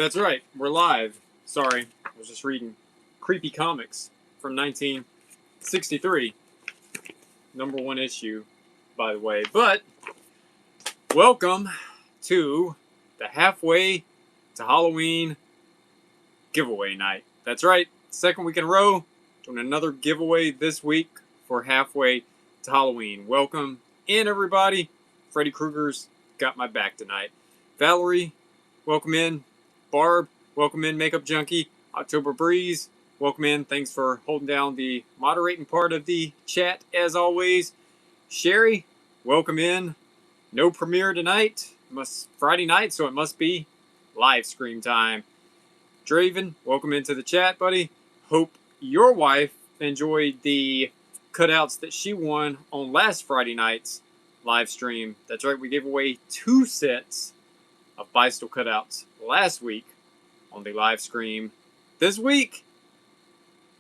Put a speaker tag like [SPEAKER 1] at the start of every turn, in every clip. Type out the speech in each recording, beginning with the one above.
[SPEAKER 1] That's right. We're live. Sorry, I was just reading creepy comics from 1963. #1 issue, by the way. But welcome to the halfway to Halloween giveaway night. That's right. Second week in a row, doing another giveaway this week for halfway to Halloween. Welcome in, everybody. Freddy Krueger's got my back tonight. Valerie, welcome in. Barb, welcome in. Makeup Junkie. October Breeze, welcome in. Thanks for holding down the moderating part of the chat as always. Sherry, welcome in. No premiere tonight. Friday night, so it must be LiveSCREAM time. Draven, welcome into the chat, buddy. Hope your wife enjoyed the cutouts that she won on last Friday night's live stream. That's right, we gave away 2 sets of Bystel cutouts last week on the live stream. This week,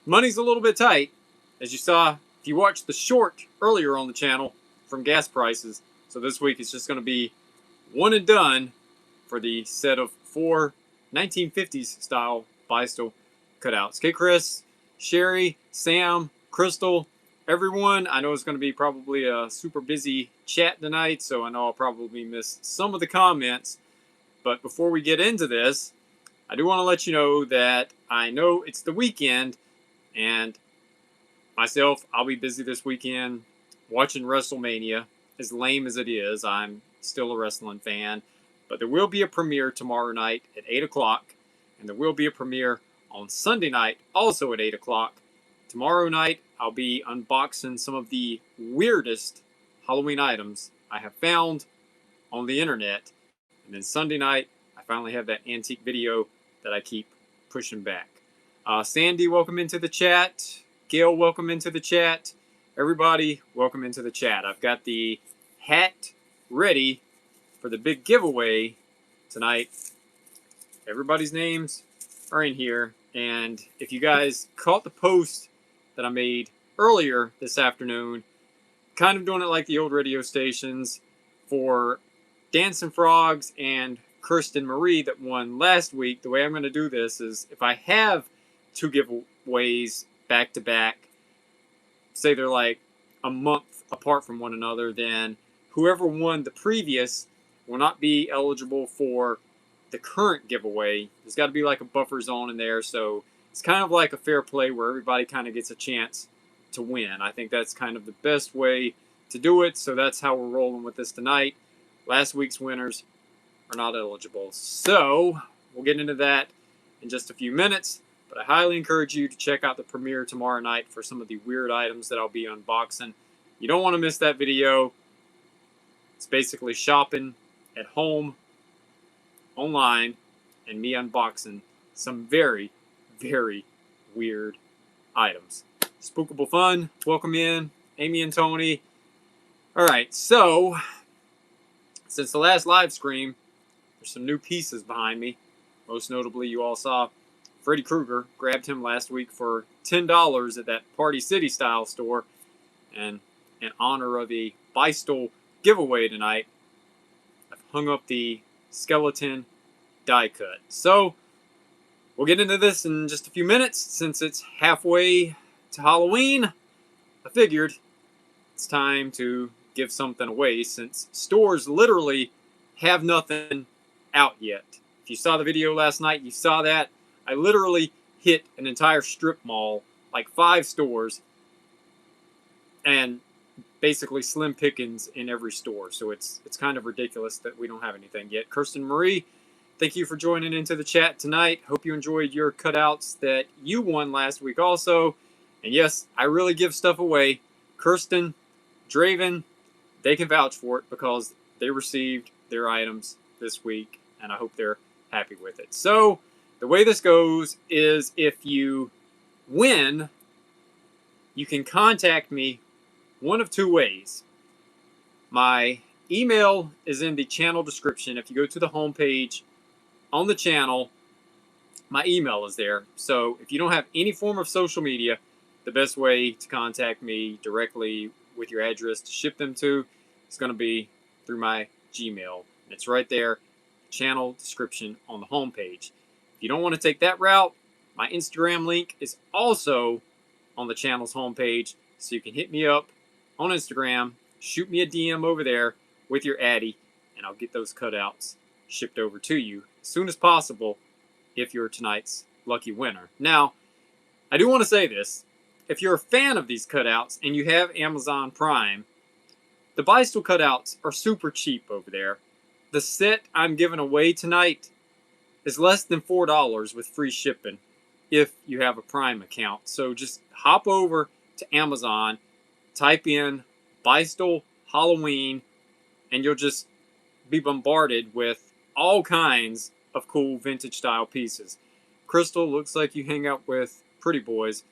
[SPEAKER 1] money's a little bit tight. As you saw, if you watched the short earlier on the channel from gas prices. So this week it's just going to be one and done for the set of 4 1950s style Bystel cutouts. Okay, Chris, Sherry, Sam, Crystal, everyone. I know it's going to be probably a super busy chat tonight, so I know I'll probably miss some of the comments. But before we get into this, I do want to let you know that I know it's the weekend, and myself, I'll be busy this weekend watching WrestleMania. As lame as it is, I'm still a wrestling fan. But there will be a premiere tomorrow night at 8 o'clock, and there will be a premiere on Sunday night, also at 8 o'clock. Tomorrow night, I'll be unboxing some of the weirdest Halloween items I have found on the internet. And then Sunday night, I finally have that antique video that I keep pushing back. Sandy, welcome into the chat. Gail, welcome into the chat. Everybody, welcome into the chat. I've got the hat ready for the big giveaway tonight. Everybody's names are in here. And if you guys caught the post that I made earlier this afternoon, kind of doing it like the old radio stations for Dancing Frogs and Kirsten Marie that won last week. The way I'm going to do this is if I have 2 giveaways back to back, say they're like a month apart from one another, then whoever won the previous will not be eligible for the current giveaway. There's got to be like a buffer zone in there, so it's kind of like a fair play where everybody kind of gets a chance to win. I think that's kind of the best way to do it, so that's how we're rolling with this tonight. Last week's winners are not eligible. So we'll get into that in just a few minutes, but I highly encourage you to check out the premiere tomorrow night for some of the weird items that I'll be unboxing. You don't want to miss that video. It's basically shopping at home, online, and me unboxing some very, very weird items. Spookable fun. Welcome in, Amy and Tony. All right, so since the last live stream, there's some new pieces behind me. Most notably, you all saw Freddy Krueger. Grabbed him last week for $10 at that Party City style store. And in honor of a Bystel giveaway tonight, I've hung up the skeleton die cut. So we'll get into this in just a few minutes. Since it's halfway to Halloween, I figured it's time to give something away since stores literally have nothing out yet. If you saw the video last night, you saw that. I literally hit an entire strip mall, like 5 stores, and basically slim pickings in every store. So it's kind of ridiculous that we don't have anything yet. Kirsten Marie, thank you for joining into the chat tonight. Hope you enjoyed your cutouts that you won last week also. And yes, I really give stuff away. Kirsten, Draven, they can vouch for it because they received their items this week, and I hope they're happy with it. So the way this goes is if you win, you can contact me one of 2 ways. My email is in the channel description. If you go to the homepage on the channel, my email is there. So if you don't have any form of social media, the best way to contact me directly with your address to ship them to is going to be through my Gmail. It's right there, channel description on the homepage. If you don't want to take that route, my Instagram link is also on the channel's homepage, so you can hit me up on Instagram, shoot me a DM over there with your Addy, and I'll get those cutouts shipped over to you as soon as possible if you're tonight's lucky winner. Now, I do want to say this. If you're a fan of these cutouts and you have Amazon Prime, the Bystol cutouts are super cheap over there. The set I'm giving away tonight is less than $4 with free shipping if you have a Prime account. So just hop over to Amazon, type in Bystol Halloween, and you'll just be bombarded with all kinds of cool vintage style pieces. Crystal, looks like you hang out with pretty boys.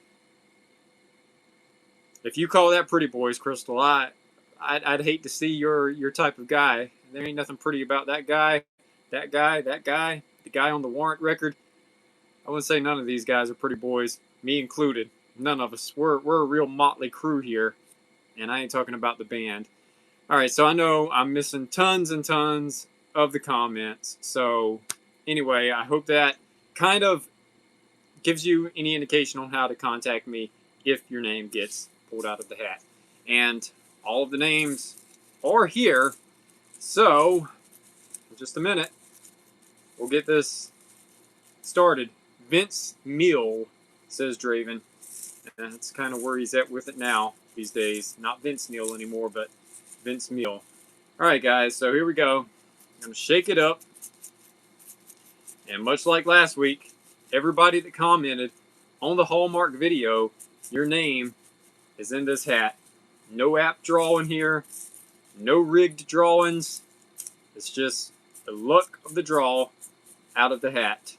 [SPEAKER 1] If you call that pretty boys, Crystal, I'd hate to see your type of guy. There ain't nothing pretty about that guy, the guy on the warrant record. I wouldn't say none of these guys are pretty boys, me included. None of us. We're a real motley crew here, and I ain't talking about the band. All right, so I know I'm missing tons and tons of the comments. So anyway, I hope that kind of gives you any indication on how to contact me if your name gets pulled out of the hat. And all of the names are here, so in just a minute, we'll get this started. Vince Neil, says Draven. And that's kind of where he's at with it now these days. Not Vince Neil anymore, but Vince Neil. All right, guys, so here we go. I'm going to shake it up. And much like last week, everybody that commented on the Hallmark video, your name is in this hat. No app drawing here. No rigged drawings. It's just the luck of the draw out of the hat.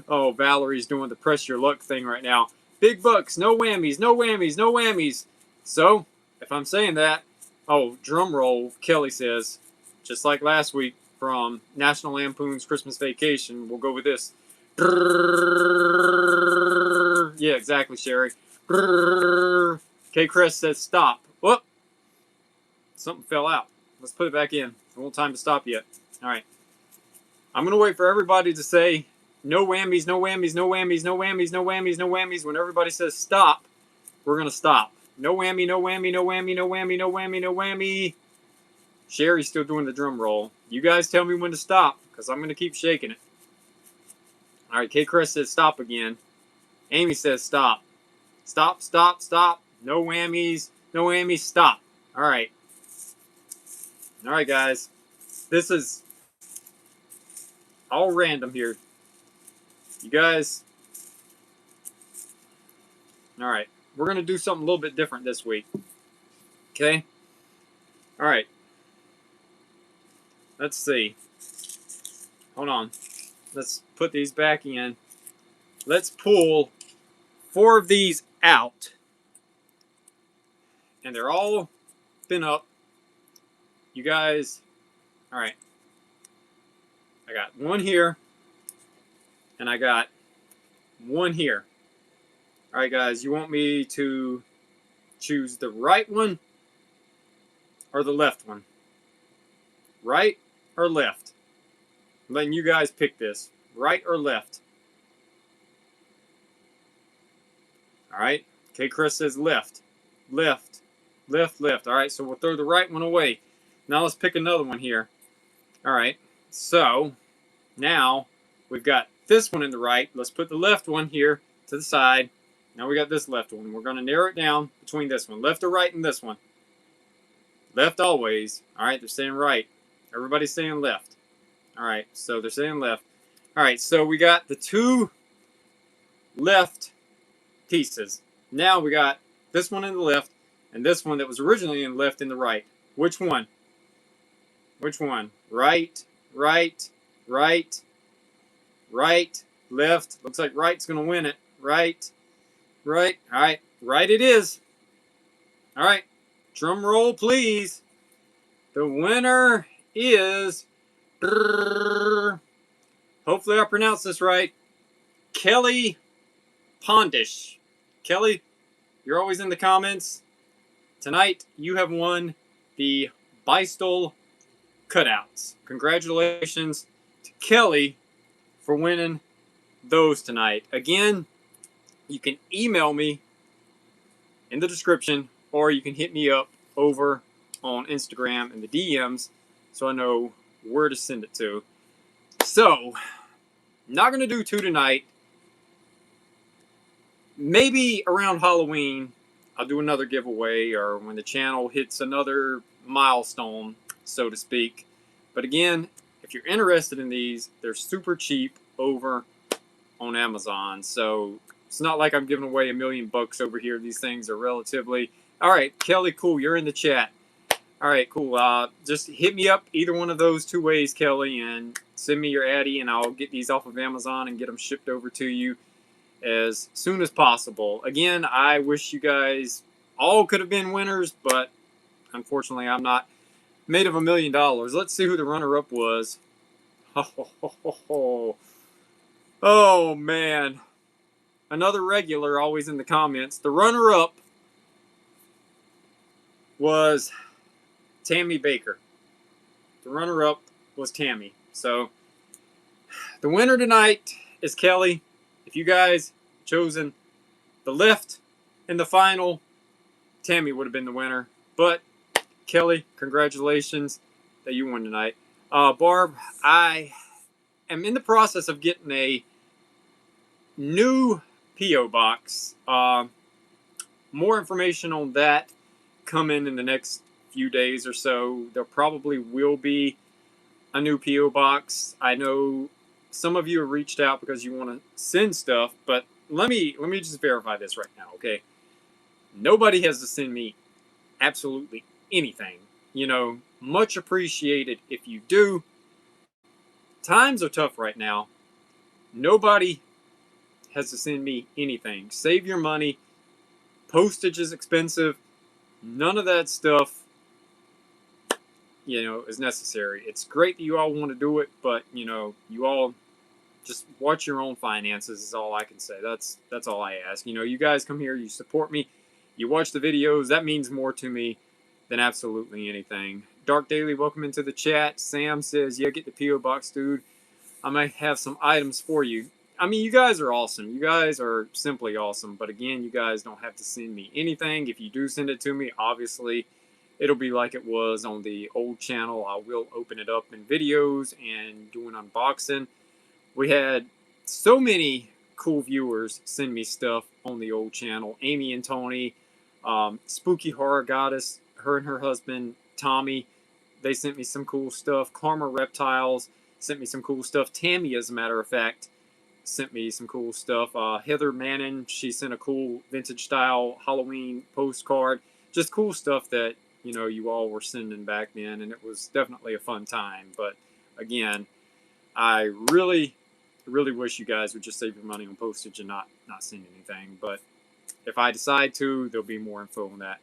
[SPEAKER 1] Oh, Valerie's doing the press your luck thing right now. Big bucks, no whammies, no whammies, no whammies. So, if I'm saying that, oh, drum roll, Kelly says, just like last week from National Lampoon's Christmas Vacation, we'll go with this. Yeah, exactly, Sherry. K. Crest says stop. Whoop. Something fell out. Let's put it back in. It won't time to stop yet. All right. I'm going to wait for everybody to say no whammies, no whammies, no whammies, no whammies, no whammies, no whammies. When everybody says stop, we're going to stop. No whammy, no whammy, no whammy, no whammy, no whammy, no whammy. Sherry's still doing the drum roll. You guys tell me when to stop, because I'm going to keep shaking it. All right, K. Chris says stop again. Amy says stop. Stop, stop, stop. No whammies, stop. All right. All right, guys. This is all random here. You guys. All right. We're going to do something a little bit different this week. Okay? All right. Let's see. Hold on. Let's put these back in. Let's pull 4 of these out. And they're all been up. You guys, all right. I got one here. And I got one here. All right, guys, you want me to choose the right one or the left one? Right or left? I'm letting you guys pick this. Right or left? All right. Okay, Chris says left. Left. Left, left. All right, so we'll throw the right one away. Now let's pick another one here. All right. So now we've got this one in the right. Let's put the left one here to the side. Now we got this left one. We're going to narrow it down between this one. Left or right and this one? Left always. All right, they're saying right. Everybody's saying left. All right, so they're saying left. All right, so we got the 2 left pieces. Now we got this one in the left and this one that was originally in the left in the right. Which one? Which one? Right, right, right, right, left. Looks like right's going to win it. Right, right. All right, right it is. All right, drum roll, please. The winner is, hopefully I pronounced this right, Kelly Pondish. Kelly, you're always in the comments. Tonight, you have won the Bystol cutouts. Congratulations to Kelly for winning those tonight. Again, you can email me in the description, or you can hit me up over on Instagram in the DMs so I know where to send it to. So, not going to do 2 tonight. Maybe around Halloween, I'll do another giveaway, or when the channel hits another milestone, so to speak. But again, if you're interested in these, they're super cheap over on Amazon. So it's not like I'm giving away $1 million over here. These things are relatively... All right, Kelly, cool. You're in the chat. All right, cool. Just hit me up either one of those 2 ways, Kelly, and send me your Addy, and I'll get these off of Amazon and get them shipped over to you as soon as possible. Again, I wish you guys all could have been winners, but unfortunately, I'm not made of $1 million. Let's see who the runner-up was. Oh, man. Another regular always in the comments. The runner-up was Tammy Baker. The runner-up was Tammy. So, the winner tonight is Kelly. If you guys chosen the lift in the final, Tammy would have been the winner. But, Kelly, congratulations that you won tonight. Barb, I am in the process of getting a new P.O. box. More information on that coming in the next few days or so. There probably will be a new P.O. box. I know some of you have reached out because you want to send stuff, but let me just verify this right now, okay? Nobody has to send me absolutely anything. You know, much appreciated if you do. Times are tough right now. Nobody has to send me anything. Save your money. Postage is expensive. None of that stuff, you know, is necessary. It's great that you all want to do it, but, you know, you all just watch your own finances is all I can say. That's all I ask. You know, you guys come here, you support me, you watch the videos. That means more to me than absolutely anything. Dark Daily, welcome into the chat. Sam says, yeah, get the P.O. box, dude. I might have some items for you. I mean, you guys are awesome. You guys are simply awesome. But again, you guys don't have to send me anything. If you do send it to me, obviously, it'll be like it was on the old channel. I will open it up in videos and do an unboxing. We had so many cool viewers send me stuff on the old channel. Amy and Tony, Spooky Horror Goddess, her and her husband, Tommy, they sent me some cool stuff. Karma Reptiles sent me some cool stuff. Tammy, as a matter of fact, sent me some cool stuff. Heather Mannon, she sent a cool vintage style Halloween postcard. Just cool stuff that, you know, you all were sending back then, and it was definitely a fun time. But again, I really wish you guys would just save your money on postage and not send anything. But if I decide to, there'll be more info on that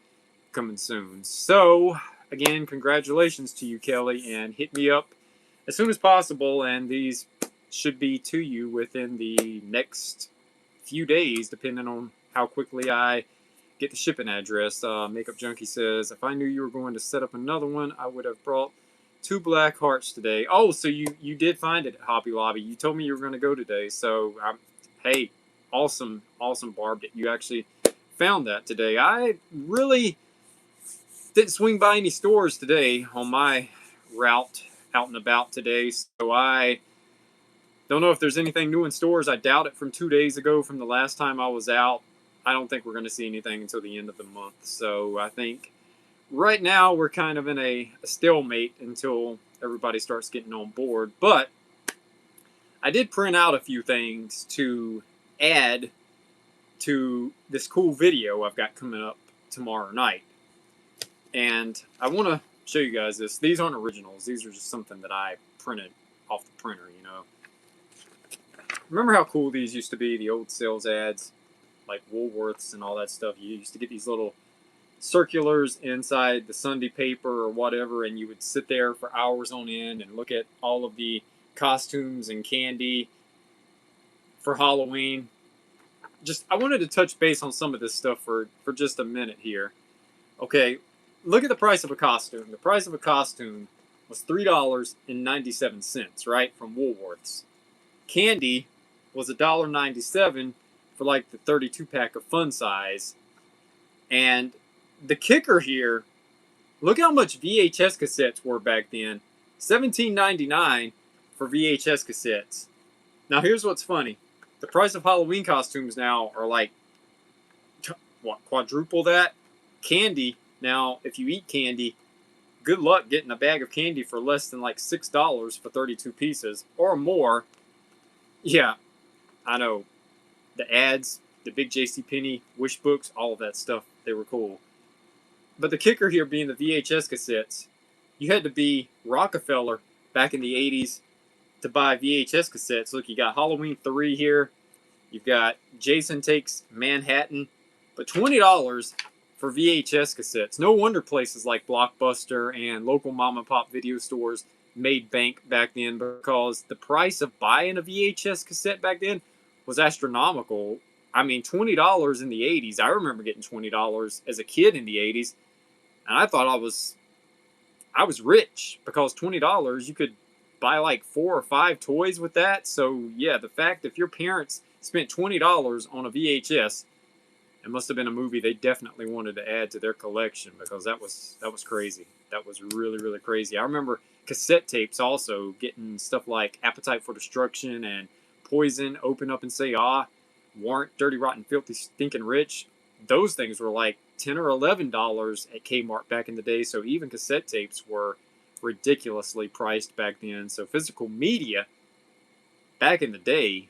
[SPEAKER 1] coming soon. So, again, congratulations to you, Kelly, and hit me up as soon as possible, and these should be to you within the next few days, depending on how quickly I get the shipping address. Makeup Junkie says, if I knew you were going to set up another one, I would have brought 2 black hearts today. Oh, so you did find it at Hobby Lobby. You told me you were going to go today. So, hey, awesome, Barb, that you actually found that today. I really didn't swing by any stores today on my route out and about today. So I don't know if there's anything new in stores. I doubt it from 2 days ago from the last time I was out. I don't think we're going to see anything until the end of the month. So I think right now we're kind of in a stalemate until everybody starts getting on board. But I did print out a few things to add to this cool video I've got coming up tomorrow night. And I want to show you guys this. These aren't originals. These are just something that I printed off the printer, you know. Remember how cool these used to be, the old sales ads, like Woolworths and all that stuff? You used to get these little circulars inside the Sunday paper or whatever, and you would sit there for hours on end and look at all of the costumes and candy for Halloween. Just, I wanted to touch base on some of this stuff for just a minute here. Okay, look at the price of a costume. The price of a costume was $3.97, right, from Woolworths. candy was $1.97 for like the 32 pack of fun size. And the kicker here, look how much VHS cassettes were back then. $17.99 for VHS cassettes. Now here's what's funny. The price of Halloween costumes now are like, what, quadruple that? Candy, now if you eat candy, good luck getting a bag of candy for less than like $6 for 32 pieces or more. Yeah, I know. The ads, the big JCPenney wish books, all of that stuff, they were cool. But the kicker here being the VHS cassettes, you had to be Rockefeller back in the 80s to buy VHS cassettes. Look, you got Halloween 3 here. You've got Jason Takes Manhattan. But $20 for VHS cassettes. No wonder places like Blockbuster and local mom and pop video stores made bank back then, because the price of buying a VHS cassette back then was astronomical. I mean, $20 in the 80s. I remember getting $20 as a kid in the 80s. And I thought I was rich, because $20 you could buy like 4 or 5 toys with that. So yeah, the fact if your parents spent $20 on a VHS, it must have been a movie they definitely wanted to add to their collection, because that was crazy. That was really, really crazy. I remember cassette tapes also, getting stuff like Appetite for Destruction and Poison, Open Up and Say Ah, Warrant, Dirty Rotten Filthy Stinking Rich. Those things were like $10 or $11 at Kmart back in the day. So even cassette tapes were ridiculously priced back then. So physical media back in the day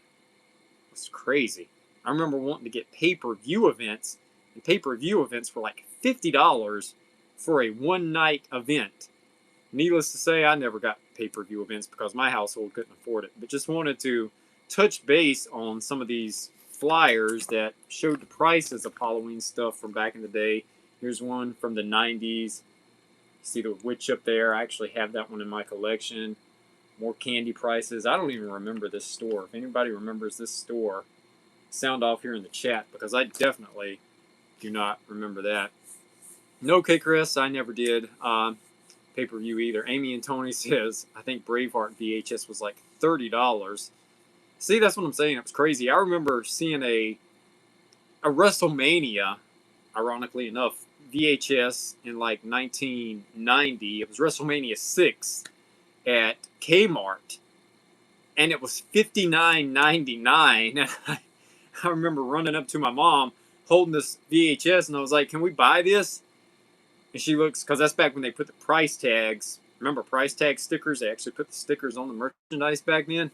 [SPEAKER 1] was crazy. I remember wanting to get pay-per-view events, and pay-per-view events were like $50 for a one-night event. Needless to say, I never got pay-per-view events because my household couldn't afford it. But just wanted to touch base on some of these flyers that showed the prices of Halloween stuff from back in the day. Here's one from the 90s. See the witch up there? I actually have that one in my collection. More candy prices. I don't even remember this store. If anybody remembers this store, sound off here in the chat, because I definitely do not remember that. No, okay, Chris, I never did pay-per-view either. Amy and Tony says, I think Braveheart VHS was like $30. See, that's what I'm saying. It was crazy. I remember seeing a WrestleMania, ironically enough, VHS in like 1990. It was WrestleMania 6 at Kmart, and it was $59.99. I remember running up to my mom, holding this VHS, and I was like, can we buy this? And she looks, because that's back when they put the price tags. Remember price tag stickers? They actually put the stickers on the merchandise back then.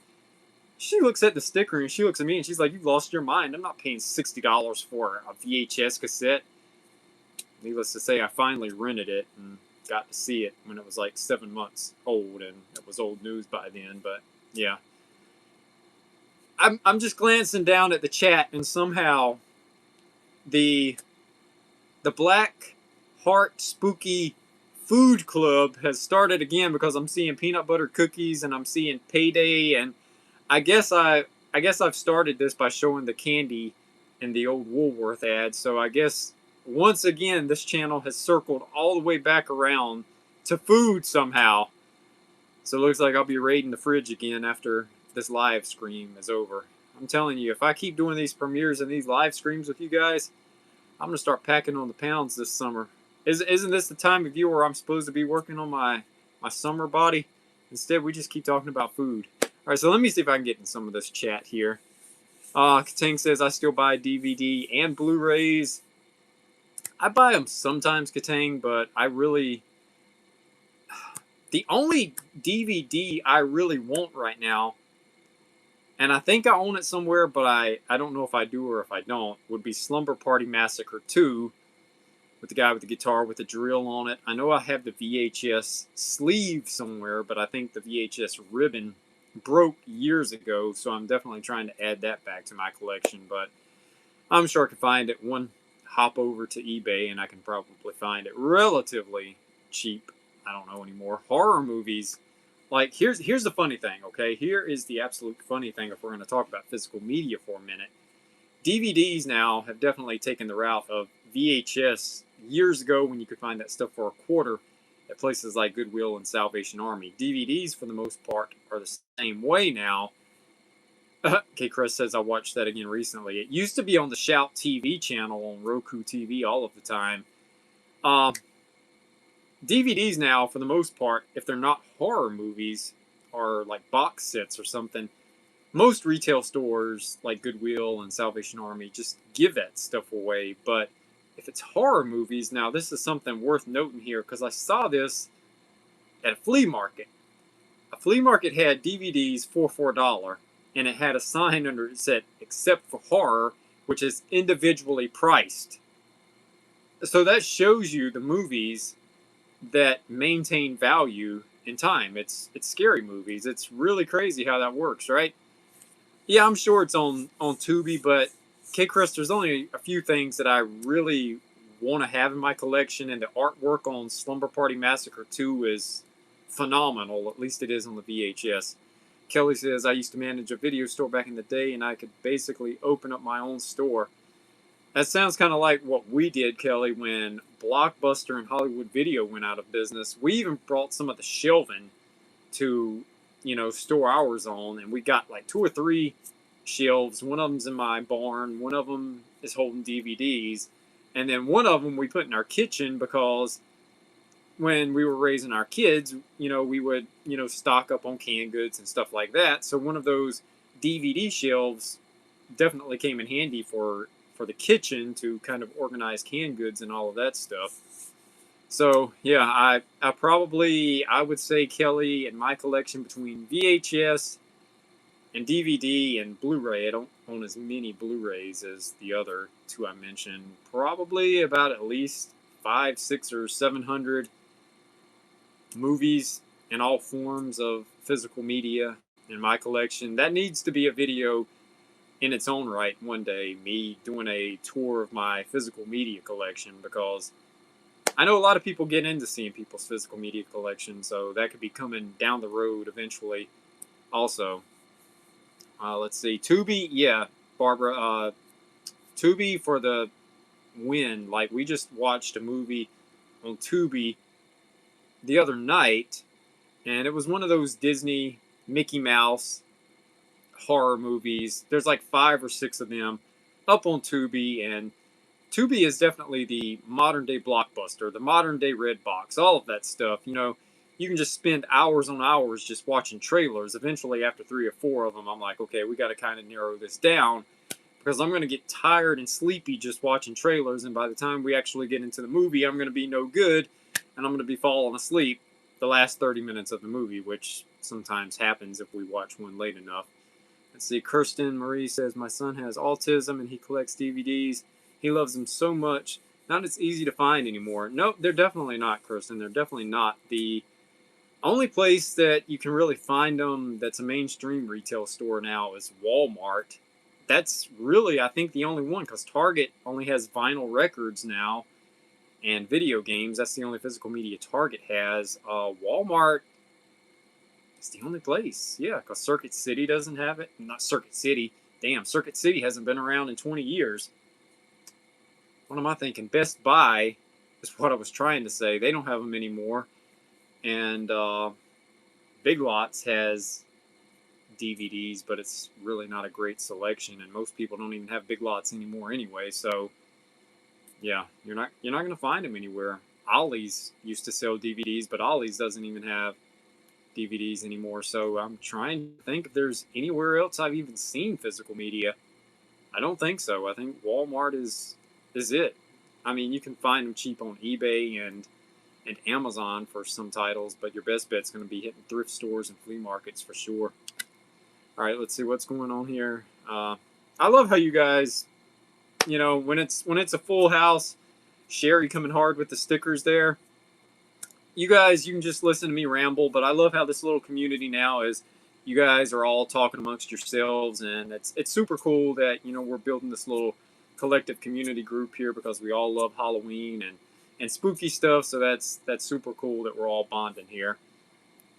[SPEAKER 1] She looks at the sticker, and she looks at me, and she's like, you've lost your mind. I'm not paying $60 for a VHS cassette. Needless to say, I finally rented it and got to see it when it was like 7 months old, and it was old news by then. But yeah. I'm just glancing down at the chat, and somehow the Black Heart Spooky Food Club has started again, because I'm seeing peanut butter cookies and I'm seeing Payday, and I guess I've started this by showing the candy in the old Woolworth ad. So I guess once again this channel has circled all the way back around to food somehow. So it looks like I'll be raiding the fridge again after this live stream is over. I'm telling you, if I keep doing these premieres and these live streams with you guys, I'm going to start packing on the pounds this summer. Isn't this the time of year where I'm supposed to be working on my summer body? Instead, we just keep talking about food. All right, so let me see if I can get in some of this chat here. Katang says, I still buy DVD and Blu-rays. I buy them sometimes, Katang, but I really... The only DVD I really want right now, and I think I own it somewhere, but I don't know if I do or if I don't, would be Slumber Party Massacre 2, with the guy with the guitar with the drill on it. I know I have the VHS sleeve somewhere, but I think the VHS ribbon broke years ago, so I'm definitely trying to add that back to my collection. But I'm sure I can find it. One hop over to eBay, and I can probably find it relatively cheap. I don't know anymore. Horror movies. Like, here's the funny thing, okay? Here is the absolute funny thing if we're going to talk about physical media for a minute. DVDs now have definitely taken the route of VHS years ago, when you could find that stuff for $0.25 at places like Goodwill and Salvation Army. DVDs, for the most part, are the same way now. K. Chris says I watched that again recently. It used to be on the Shout TV channel on Roku TV all of the time. Um, DVDs now, for the most part, if they're not horror movies or like box sets or something, most retail stores like Goodwill and Salvation Army just give that stuff away. But if it's horror movies, now this is something worth noting here because I saw this at a flea market. A flea market had DVDs for $4, and it had a sign under it that said "except for horror," which is individually priced. So that shows you the movies that maintain value in time. It's scary movies. It's really crazy how that works, right? Yeah, I'm sure it's on Tubi, but K. Chris, there's only a few things that I really want to have in my collection, and the artwork on Slumber Party Massacre 2 is phenomenal. At least it is on the VHS. Kelly says, I used to manage a video store back in the day, and I could basically open up my own store. That sounds kind of like what we did, Kelly, when Blockbuster and Hollywood Video went out of business. We even brought some of the shelving to, store ours on, and we got like 2 or 3 shelves. One of them's in my barn, one of them is holding DVDs, and then one of them we put in our kitchen because when we were raising our kids, we would, stock up on canned goods and stuff like that. So one of those DVD shelves definitely came in handy for the kitchen to kind of organize canned goods and all of that stuff. So yeah, I would say, Kelly, in my collection between VHS and DVD and Blu-ray, I don't own as many Blu-rays as the other 2 I mentioned. Probably about at least 500, 600, or 700 movies in all forms of physical media in my collection. That needs to be a video in its own right one day, me doing a tour of my physical media collection, because I know a lot of people get into seeing people's physical media collection, so that could be coming down the road eventually also. Let's see. Tubi, yeah, Barbara. Tubi for the win. Like, we just watched a movie on Tubi the other night, and it was one of those Disney Mickey Mouse horror movies. There's like 5 or 6 of them up on Tubi, and Tubi is definitely the modern day Blockbuster, the modern day Redbox, all of that stuff. You can just spend hours on hours just watching trailers. Eventually, after 3 or 4 of them, I'm like, okay, we got to kind of narrow this down because I'm going to get tired and sleepy just watching trailers. And by the time we actually get into the movie, I'm going to be no good, and I'm going to be falling asleep the last 30 minutes of the movie, which sometimes happens if we watch one late enough. Let's see. Kirsten Marie says, my son has autism and he collects DVDs. He loves them so much. Not as easy to find anymore. No, they're definitely not, Kirsten. They're definitely not. The only place that you can really find them that's a mainstream retail store now is Walmart. That's really, I think, the only one, because Target only has vinyl records now and video games. That's the only physical media Target has. Walmart is the only place. Yeah, because Circuit City doesn't have it. Not Circuit City. Damn, Circuit City hasn't been around in 20 years. What am I thinking? Best Buy is what I was trying to say. They don't have them anymore. And Big Lots has DVDs, but it's really not a great selection, and most people don't even have Big Lots anymore anyway. So yeah, you're not going to find them anywhere. Ollie's used to sell DVDs, but Ollie's doesn't even have DVDs anymore. So I'm trying to think if there's anywhere else I've even seen physical media. I don't think so. I think Walmart is it. I mean, you can find them cheap on eBay and Amazon for some titles, but your best bet's going to be hitting thrift stores and flea markets for sure. All right, let's see what's going on here. I love how you guys, when it's a full house, Sherry coming hard with the stickers there. You guys, you can just listen to me ramble, but I love how this little community now is. You guys are all talking amongst yourselves, and it's super cool that we're building this little collective community group here because we all love Halloween and spooky stuff. So that's super cool that we're all bonding here.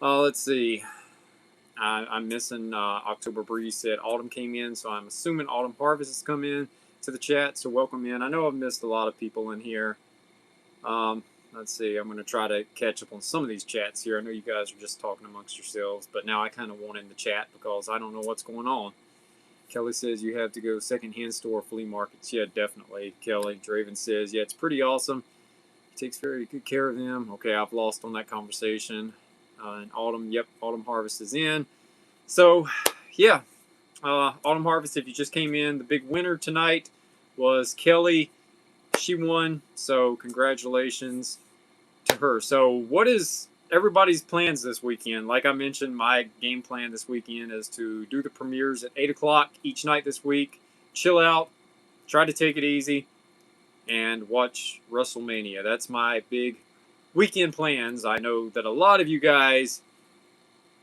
[SPEAKER 1] Let's see. I'm missing October Breeze said autumn came in, so I'm assuming Autumn Harvest has come in to the chat. So welcome in. I know I've missed a lot of people in here. Let's see. I'm going to try to catch up on some of these chats here. I know you guys are just talking amongst yourselves, but now I kind of want in the chat because I don't know what's going on. Kelly says you have to go secondhand store, flea markets. Yeah, definitely, Kelly. Draven says, yeah, it's pretty awesome. He takes very good care of them. Okay, I've lost on that conversation. And autumn, yep, autumn harvest is in. So, yeah, autumn harvest, if you just came in, the big winner tonight was Kelly. She won, so congratulations to her. So what is everybody's plans this weekend? Like I mentioned, my game plan this weekend is to do the premieres at 8 o'clock each night this week, chill out, try to take it easy, and watch WrestleMania. That's my big weekend plans. I know that a lot of you guys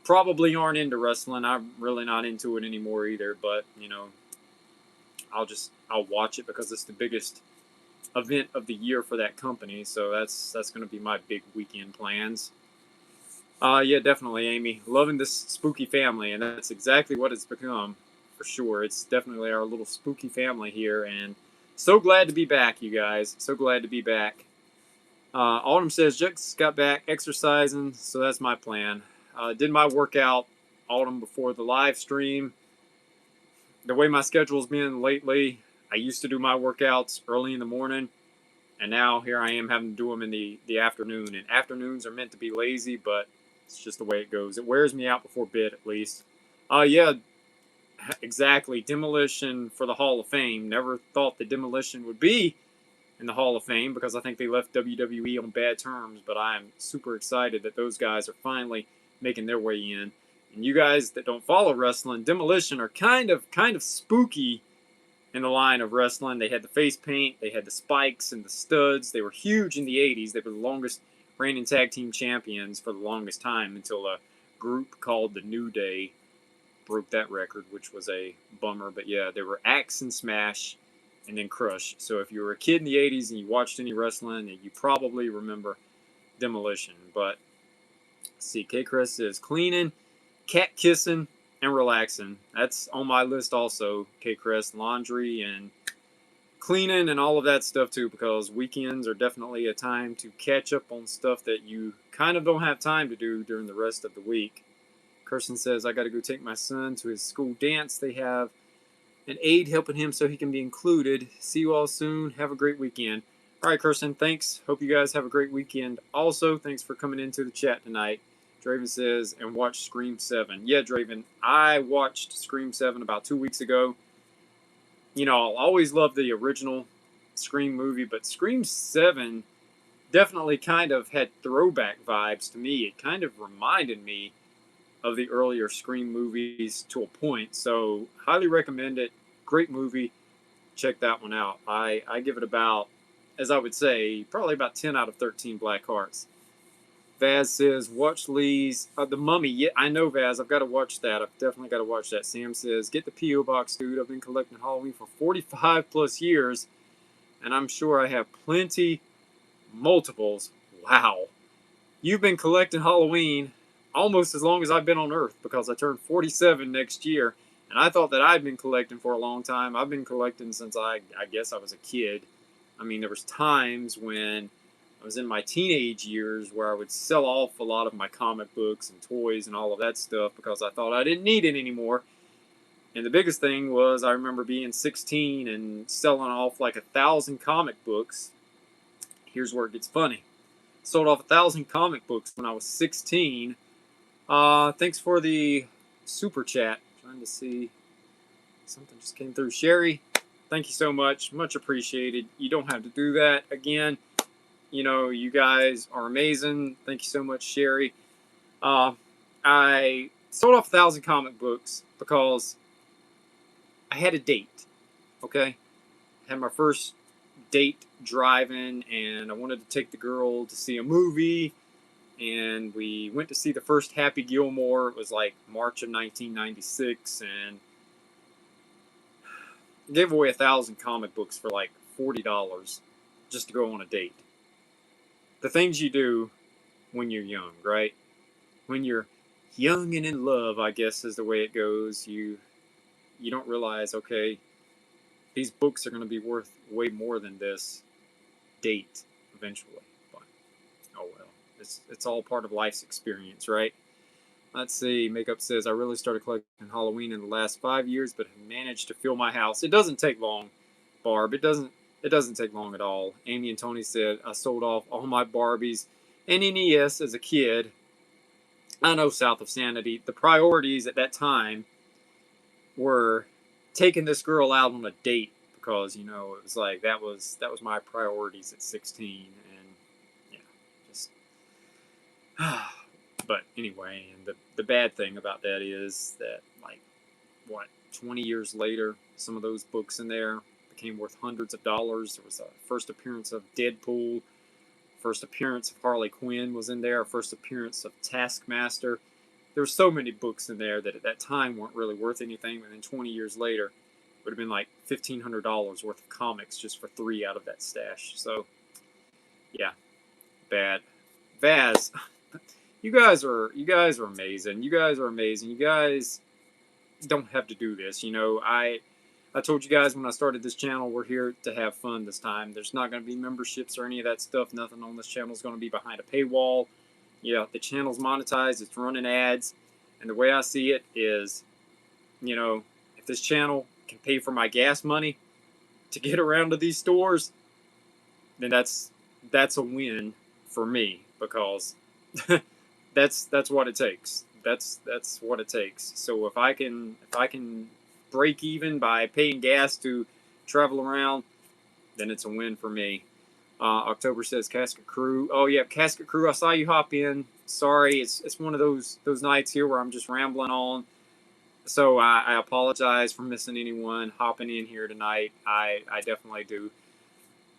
[SPEAKER 1] probably aren't into wrestling. I'm really not into it anymore either, but, you know, I'll watch it because it's the biggest event of the year for that company, so that's going to be my big weekend plans. Yeah, definitely, Amy. Loving this spooky family, and that's exactly what it's become, for sure. It's definitely our little spooky family here, and so glad to be back, you guys. So glad to be back. Autumn says, just got back exercising, so that's my plan. Did my workout, Autumn, before the live stream. The way my schedule's been lately, I used to do my workouts early in the morning, and now here I am having to do them in the afternoon. And afternoons are meant to be lazy, but it's just the way it goes. It wears me out before bed, at least. Yeah, exactly. Demolition for the Hall of Fame. Never thought the Demolition would be in the Hall of Fame because I think they left WWE on bad terms, but I am super excited that those guys are finally making their way in. And you guys that don't follow wrestling, Demolition are kind of spooky in the line of wrestling. They had the face paint, they had the spikes and the studs. They were huge in the 80s. They were the longest reigning tag team champions for the longest time until a group called the New Day broke that record, which was a bummer. But yeah, they were Axe and Smash and then Crush. So if you were a kid in the 80s and you watched any wrestling, you probably remember Demolition. But let's see, K. Chris says cleaning, cat kissing, and relaxing. That's on my list also, K. Chris. Laundry and cleaning and all of that stuff too, because weekends are definitely a time to catch up on stuff that you kind of don't have time to do during the rest of the week. Kirsten says, I got to go take my son to his school dance. They have an aide helping him so he can be included. See you all soon. Have a great weekend. All right, Kirsten, thanks. Hope you guys have a great weekend. Also, thanks for coming into the chat tonight. Draven says, and watch Scream 7. Yeah, Draven, I watched Scream 7 about 2 weeks ago. You know, I'll always love the original Scream movie, but Scream 7 definitely kind of had throwback vibes to me. It kind of reminded me of the earlier Scream movies to a point. So, highly recommend it. Great movie. Check that one out. I give it about, as I would say, probably about 10 out of 13 black hearts. Vaz says, watch Lee's The Mummy. Yeah, I know, Vaz. I've got to watch that. I've definitely got to watch that. Sam says, get the P.O. Box, dude. I've been collecting Halloween for 45 plus years, and I'm sure I have plenty multiples. Wow. You've been collecting Halloween almost as long as I've been on Earth because I turned 47 next year, and I thought that I'd been collecting for a long time. I've been collecting since I guess I was a kid. I mean, there was times when I was in my teenage years where I would sell off a lot of my comic books and toys and all of that stuff because I thought I didn't need it anymore. And the biggest thing was I remember being 16 and selling off like 1,000 comic books. Here's where it gets funny. Sold off 1,000 comic books when I was 16. Thanks for the super chat. Trying to see. Something just came through. Sherry, thank you so much. Much appreciated. You don't have to do that again. You know, you guys are amazing. Thank you so much, Sherry. I sold off 1,000 comic books because I had a date. Okay? I had my first date driving, and I wanted to take the girl to see a movie. And we went to see the first Happy Gilmore. It was like March of 1996, and gave away 1,000 comic books for like $40 just to go on a date. The things you do when you're young, right? When you're young and in love, I guess is the way it goes. You don't realize, okay, these books are going to be worth way more than this date eventually. But oh well, it's all part of life's experience, right? Let's see. Makeup says, I really started collecting Halloween in the last 5 years, but have managed to fill my house. It doesn't take long, Barb. It doesn't take long at all. Amy and Tony said, I sold off all my Barbies and NES as a kid. I know, South of Sanity. The priorities at that time were taking this girl out on a date, because, you know, it was like that was my priorities at 16. And yeah, just but anyway, and the bad thing about that is that, like, what, 20 years later, some of those books in there became worth hundreds of dollars. There was a first appearance of Deadpool, first appearance of Harley Quinn was in there, first appearance of Taskmaster. There were so many books in there that at that time weren't really worth anything, but then 20 years later, it would have been like $1,500 worth of comics just for 3 out of that stash. So, yeah, bad. Vaz, you guys are amazing. You guys are amazing. You guys don't have to do this. You know, I told you guys when I started this channel, we're here to have fun this time. There's not going to be memberships or any of that stuff. Nothing on this channel is going to be behind a paywall. Yeah, the channel's monetized. It's running ads. And the way I see it is, you know, if this channel can pay for my gas money to get around to these stores, then that's a win for me, because that's what it takes. That's what it takes. So if I can break even by paying gas to travel around, then it's a win for me. October says Casket Crew. Oh yeah, Casket Crew. I saw you hop in. Sorry, it's one of those nights here where I'm just rambling on. So I apologize for missing anyone hopping in here tonight. I definitely do.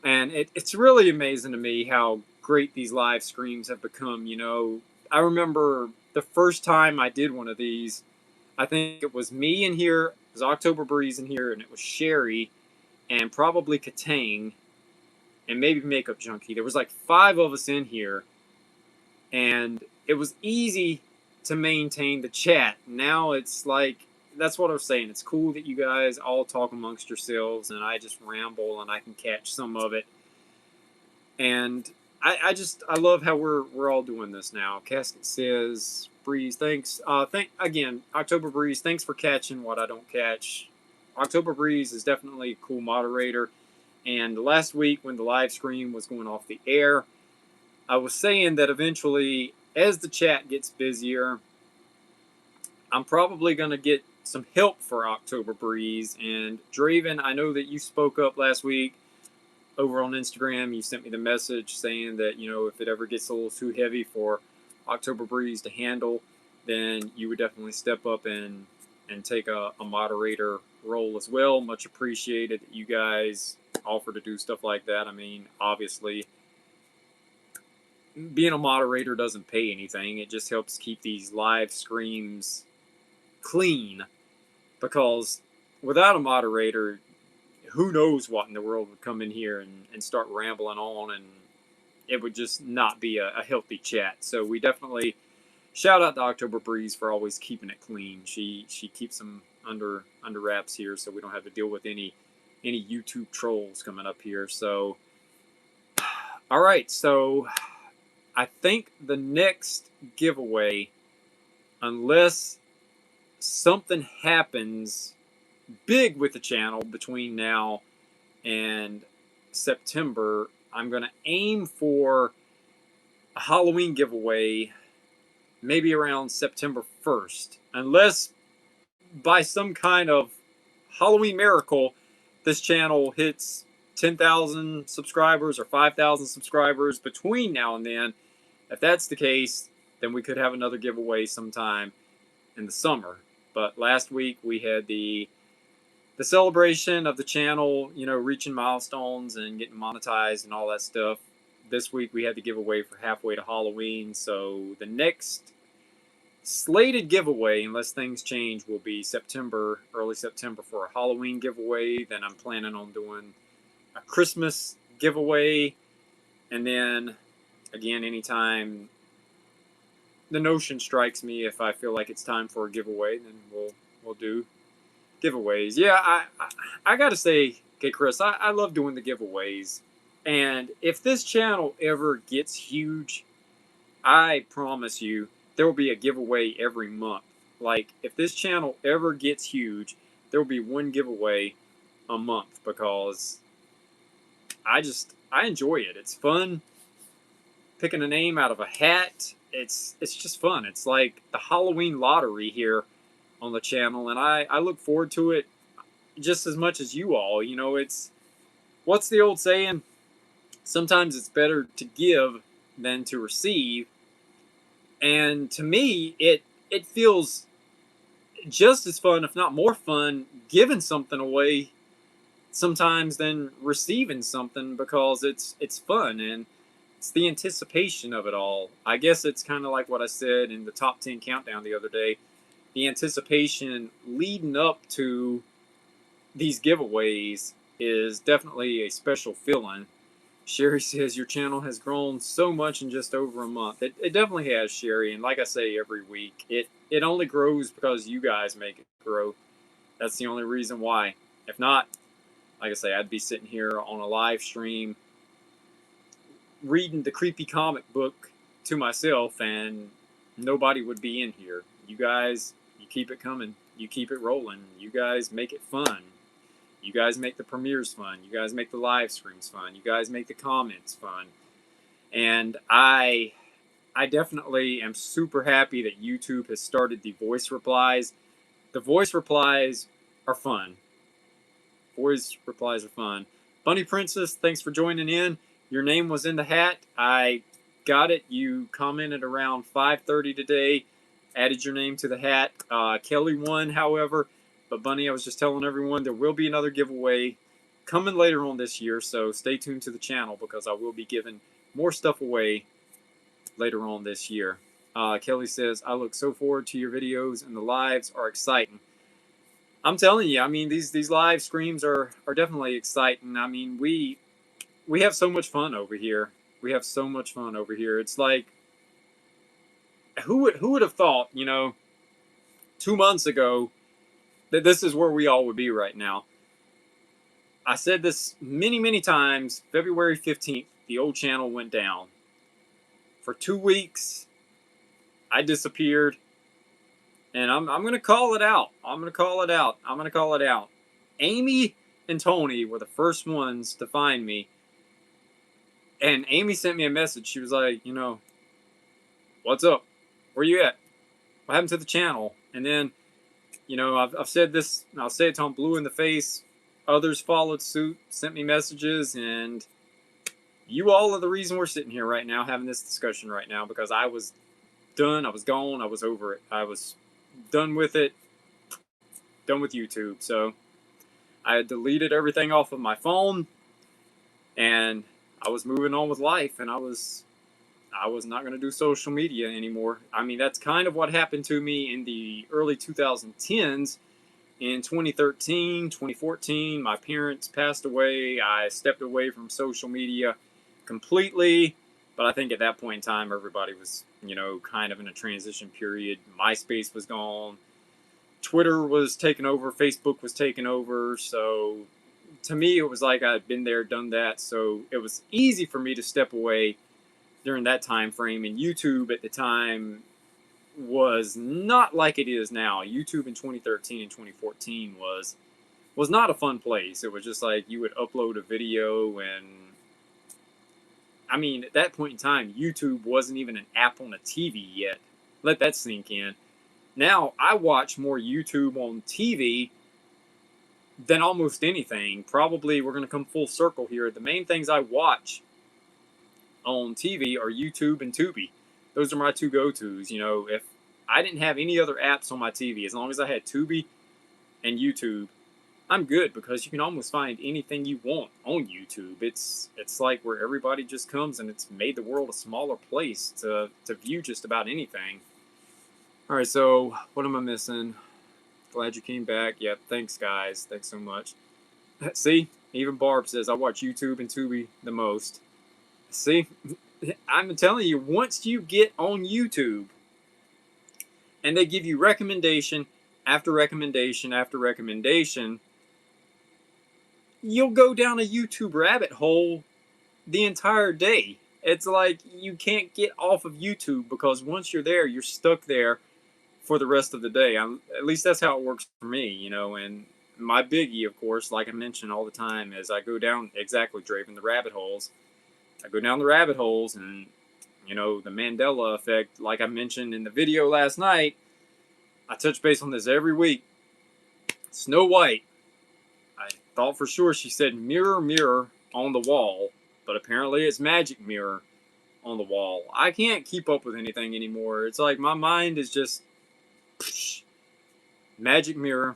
[SPEAKER 1] And it's really amazing to me how great these live streams have become. You know, I remember the first time I did one of these, I think it was me in here, it was October Breeze in here, and it was Sherry, and probably Katang, and maybe Makeup Junkie. There was like 5 of us in here, and it was easy to maintain the chat. Now it's like, that's what I was saying. It's cool that you guys all talk amongst yourselves, and I just ramble, and I can catch some of it. And I love how we're all doing this now. Casket says, Breeze, thanks. Again, October Breeze, thanks for catching what I don't catch. October Breeze is definitely a cool moderator. And last week when the live stream was going off the air, I was saying that eventually, as the chat gets busier, I'm probably going to get some help for October Breeze. And Draven, I know that you spoke up last week over on Instagram. You sent me the message saying that, you know, if it ever gets a little too heavy for October Breeze to handle, then you would definitely step up and take a moderator role as well. Much appreciated that you guys offer to do stuff like that. I mean, obviously, being a moderator doesn't pay anything. It just helps keep these live streams clean, because without a moderator, who knows what in the world would come in here and start rambling on, and it would just not be a healthy chat. So we definitely shout out to October Breeze for always keeping it clean. She keeps them under wraps here, so we don't have to deal with any YouTube trolls coming up here. So, all right, so I think the next giveaway, unless something happens big with the channel between now and September, I'm going to aim for a Halloween giveaway maybe around September 1st. Unless by some kind of Halloween miracle this channel hits 10,000 subscribers or 5,000 subscribers between now and then. If that's the case, then we could have another giveaway sometime in the summer. But last week we had the celebration of the channel, you know, reaching milestones and getting monetized and all that stuff. This week we had the giveaway for halfway to Halloween. So the next slated giveaway, unless things change, will be September, early September, for a Halloween giveaway. Then I'm planning on doing a Christmas giveaway. And then, again, anytime the notion strikes me, if I feel like it's time for a giveaway, then we'll do giveaways. Yeah, I gotta say, okay, Chris, I love doing the giveaways. And if this channel ever gets huge, I promise you, there will be a giveaway every month. Like, if this channel ever gets huge, there will be one giveaway a month, because I enjoy it. It's fun picking a name out of a hat. It's just fun. It's like the Halloween lottery here on the channel, and I look forward to it just as much as you all. You know, it's, what's the old saying? Sometimes it's better to give than to receive. And to me, it feels just as fun, if not more fun, giving something away sometimes than receiving something, because it's fun and it's the anticipation of it all. I guess it's kind of like what I said in the top 10 countdown the other day. The anticipation leading up to these giveaways is definitely a special feeling. Sherry says your channel has grown so much in just over a month. It definitely has, Sherry, and like I say every week, it only grows because you guys make it grow. That's the only reason why. If not, like I say, I'd be sitting here on a live stream reading the creepy comic book to myself, and nobody would be in here. You guys, you keep it coming. You keep it rolling. You guys make it fun. You guys make the premieres fun. You guys make the live streams fun. You guys make the comments fun. And I definitely am super happy that YouTube has started the voice replies. The voice replies are fun. Voice replies are fun. Bunny Princess, thanks for joining in. Your name was in the hat. I got it. You commented around 5:30 today. Added your name to the hat. Kelly won, however. But Bunny, I was just telling everyone there will be another giveaway coming later on this year, so stay tuned to the channel, because I will be giving more stuff away later on this year. Kelly says, I look so forward to your videos, and the lives are exciting. I'm telling you, I mean, these live streams are definitely exciting. I mean, we have so much fun over here. We have so much fun over here. It's like, who would have thought, you know, 2 months ago, that this is where we all would be right now. I said this many times. February 15th, the old channel went down. For 2 weeks, I disappeared. And I'm going to call it out. I'm going to call it out. I'm going to call it out. Amy and Tony were the first ones to find me. And Amy sent me a message. She was like, you know, what's up? Where you at? What happened to the channel? And then, you know, I've said this, and I'll say it till I'm blue in the face. Others followed suit, sent me messages, and you all are the reason we're sitting here right now having this discussion right now, because I was done, I was gone, I was over it. I was done with it, done with YouTube. So I had deleted everything off of my phone, and I was moving on with life, and I was not going to do social media anymore. I mean, that's kind of what happened to me in the early 2010s. In 2013, 2014, my parents passed away. I stepped away from social media completely. But I think at that point in time, everybody was, you know, kind of in a transition period. MySpace was gone. Twitter was taken over. Facebook was taken over. So to me, it was like I'd been there, done that. So it was easy for me to step away during that time frame. And YouTube at the time was not like it is now. YouTube in 2013 and 2014 was not a fun place. It was just like you would upload a video, and I mean, at that point in time, YouTube wasn't even an app on a TV yet. Let that sink in. Now I watch more YouTube on TV than almost anything. Probably we're going to come full circle here. The main things I watch on TV are YouTube and Tubi. Those are my two go-tos. You know, if I didn't have any other apps on my TV, as long as I had Tubi and YouTube, I'm good, because you can almost find anything you want on YouTube. It's like where everybody just comes, and it's made the world a smaller place to view just about anything. All right, so what am I missing? Glad you came back. Yep, thanks guys. Thanks so much. See, even Barb says I watch YouTube and Tubi the most. See, I'm telling you, once you get on YouTube and they give you recommendation after recommendation after recommendation, you'll go down a YouTube rabbit hole the entire day. It's like you can't get off of YouTube because once you're there, you're stuck there for the rest of the day. At least that's how it works for me, you know. And my biggie, of course, like I mention all the time, is I go down exactly, Draven, the rabbit holes. I go down the rabbit holes, and you know, the Mandela effect, like I mentioned in the video last night. I touch base on this every week. Snow White. I thought for sure she said mirror, mirror on the wall, but apparently it's magic mirror on the wall. I can't keep up with anything anymore. It's like my mind is just psh, magic mirror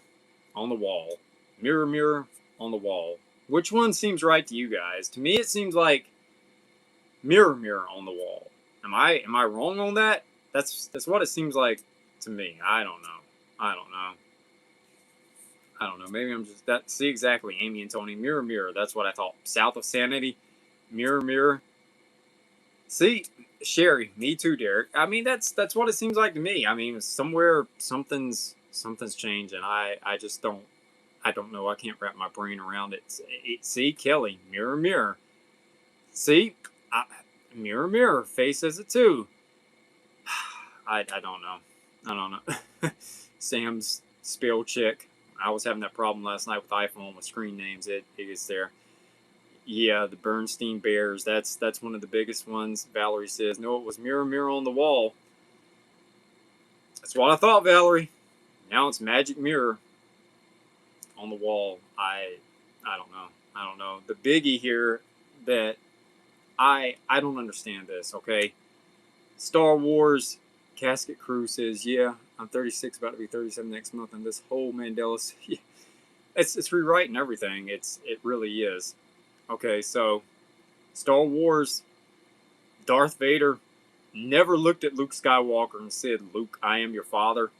[SPEAKER 1] on the wall. Mirror, mirror on the wall. Which one seems right to you guys? To me, it seems like mirror, mirror on the wall. Am I wrong on that? That's what it seems like to me. I don't know. I don't know. I don't know. Maybe I'm just that. See, exactly, Amy and Tony. Mirror, mirror. That's what I thought. South of Sanity. Mirror, mirror. See, Sherry. Me too, Derek. I mean, that's what it seems like to me. I mean, somewhere something's changed, and I just don't. I don't know. I can't wrap my brain around it. See, Kelly. Mirror, mirror. See, mirror, mirror. Faye says it too. I don't know. I don't know. Sam's spell check. I was having that problem last night with iPhone with screen names. It gets there. Yeah, the Bernstein Bears. That's one of the biggest ones. Valerie says, no, it was mirror, mirror on the wall. That's what I thought, Valerie. Now it's magic mirror on the wall. I don't know. I don't know. The biggie here that I don't understand this, okay? Star Wars Casket Crew says, yeah, I'm 36, about to be 37 next month, and this whole Mandela, it's rewriting everything. It really is. Okay, so Star Wars, Darth Vader never looked at Luke Skywalker and said, Luke, I am your father.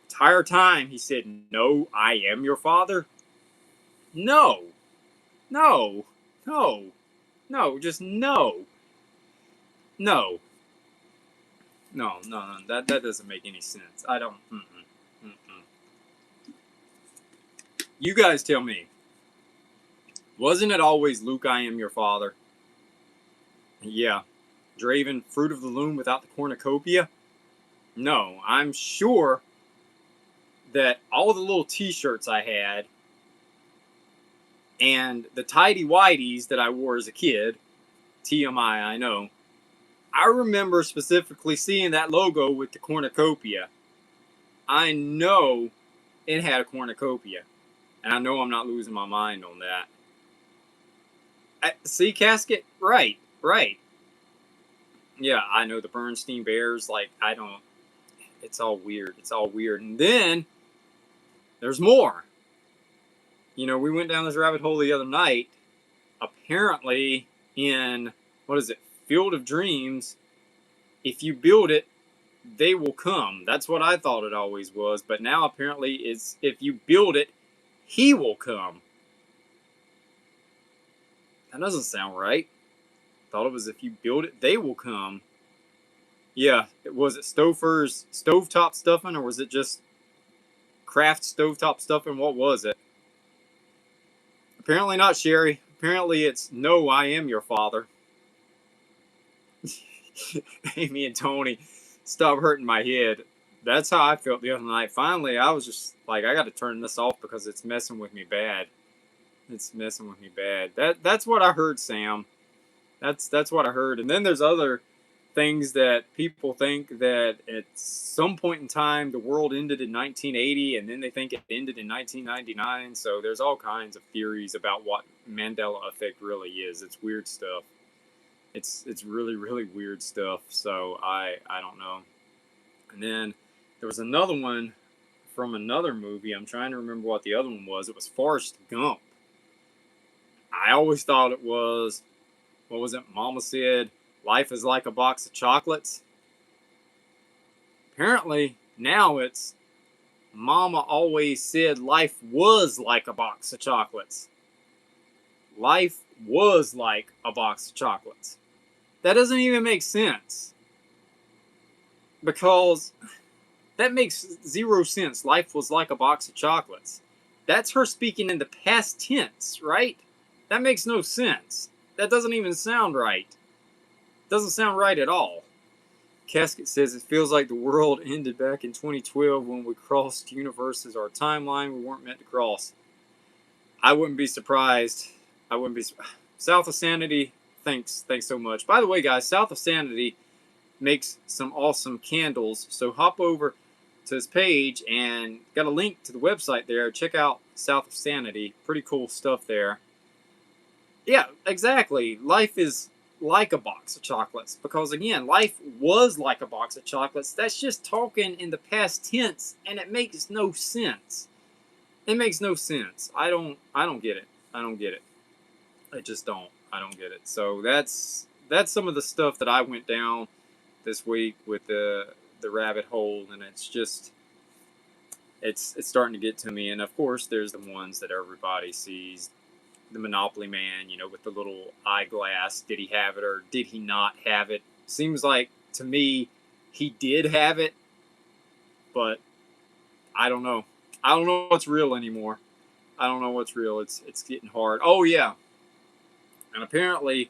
[SPEAKER 1] The entire time he said, no, I am your father. No, no, no, no, just no, no. No, that doesn't make any sense. I don't. You guys tell me. Wasn't it always Luke, I am your father? Yeah. Draven, fruit of the loom without the cornucopia? No, I'm sure that all the little t-shirts I had and the tidy whities that I wore as a kid, TMI, I know, I remember specifically seeing that logo with the cornucopia. I know it had a cornucopia. And I know I'm not losing my mind on that. See, Casket? Right. Yeah, I know the Bernstein Bears. Like, I don't... It's all weird. It's all weird. And then, there's more. You know, we went down this rabbit hole the other night. Apparently, in... What is it? Field of Dreams, if you build it, they will come. That's what I thought it always was, but now apparently it's if you build it, he will come. That doesn't sound right. Thought it was if you build it, they will come. Yeah, was it Stouffer's stovetop stuffing, or was it just Kraft stovetop stuffing? What was it? Apparently not, Sherry. Apparently it's no, I am your father. Amy and Tony, stop hurting my head. That's how I felt the other night. Finally, I was just like, I got to turn this off because it's messing with me bad. It's messing with me bad. That's what I heard, Sam. That's what I heard. And then there's other things that people think that at some point in time the world ended in 1980, and then they think it ended in 1999. So there's all kinds of theories about what Mandela effect really is. It's weird stuff. It's really, really weird stuff. So I don't know. And then there was another one from another movie. I'm trying to remember what the other one was. It was Forrest Gump. I always thought it was, what was it? Mama said, life is like a box of chocolates. Apparently now it's, Mama always said life was like a box of chocolates. Life was like a box of chocolates. That doesn't even make sense. Because that makes zero sense. Life was like a box of chocolates. That's her speaking in the past tense, right? That makes no sense. That doesn't even sound right. Doesn't sound right at all. Casket says, it feels like the world ended back in 2012 when we crossed universes or a timeline we weren't meant to cross. I wouldn't be surprised. I wouldn't be. South of Sanity, thanks so much. By the way, guys, South of Sanity makes some awesome candles. So hop over to his page and got a link to the website there. Check out South of Sanity. Pretty cool stuff there. Yeah, exactly. Life is like a box of chocolates. Because again, life was like a box of chocolates. That's just talking in the past tense, and it makes no sense. It makes no sense. I don't get it. I don't get it. I just don't. I don't get it. So that's some of the stuff that I went down this week with the rabbit hole, and it's just it's starting to get to me. And of course, there's the ones that everybody sees. The Monopoly Man, you know, with the little eyeglass. Did he have it or did he not have it? Seems like to me he did have it, but I don't know. I don't know what's real anymore. I don't know what's real. It's getting hard. Oh yeah, and apparently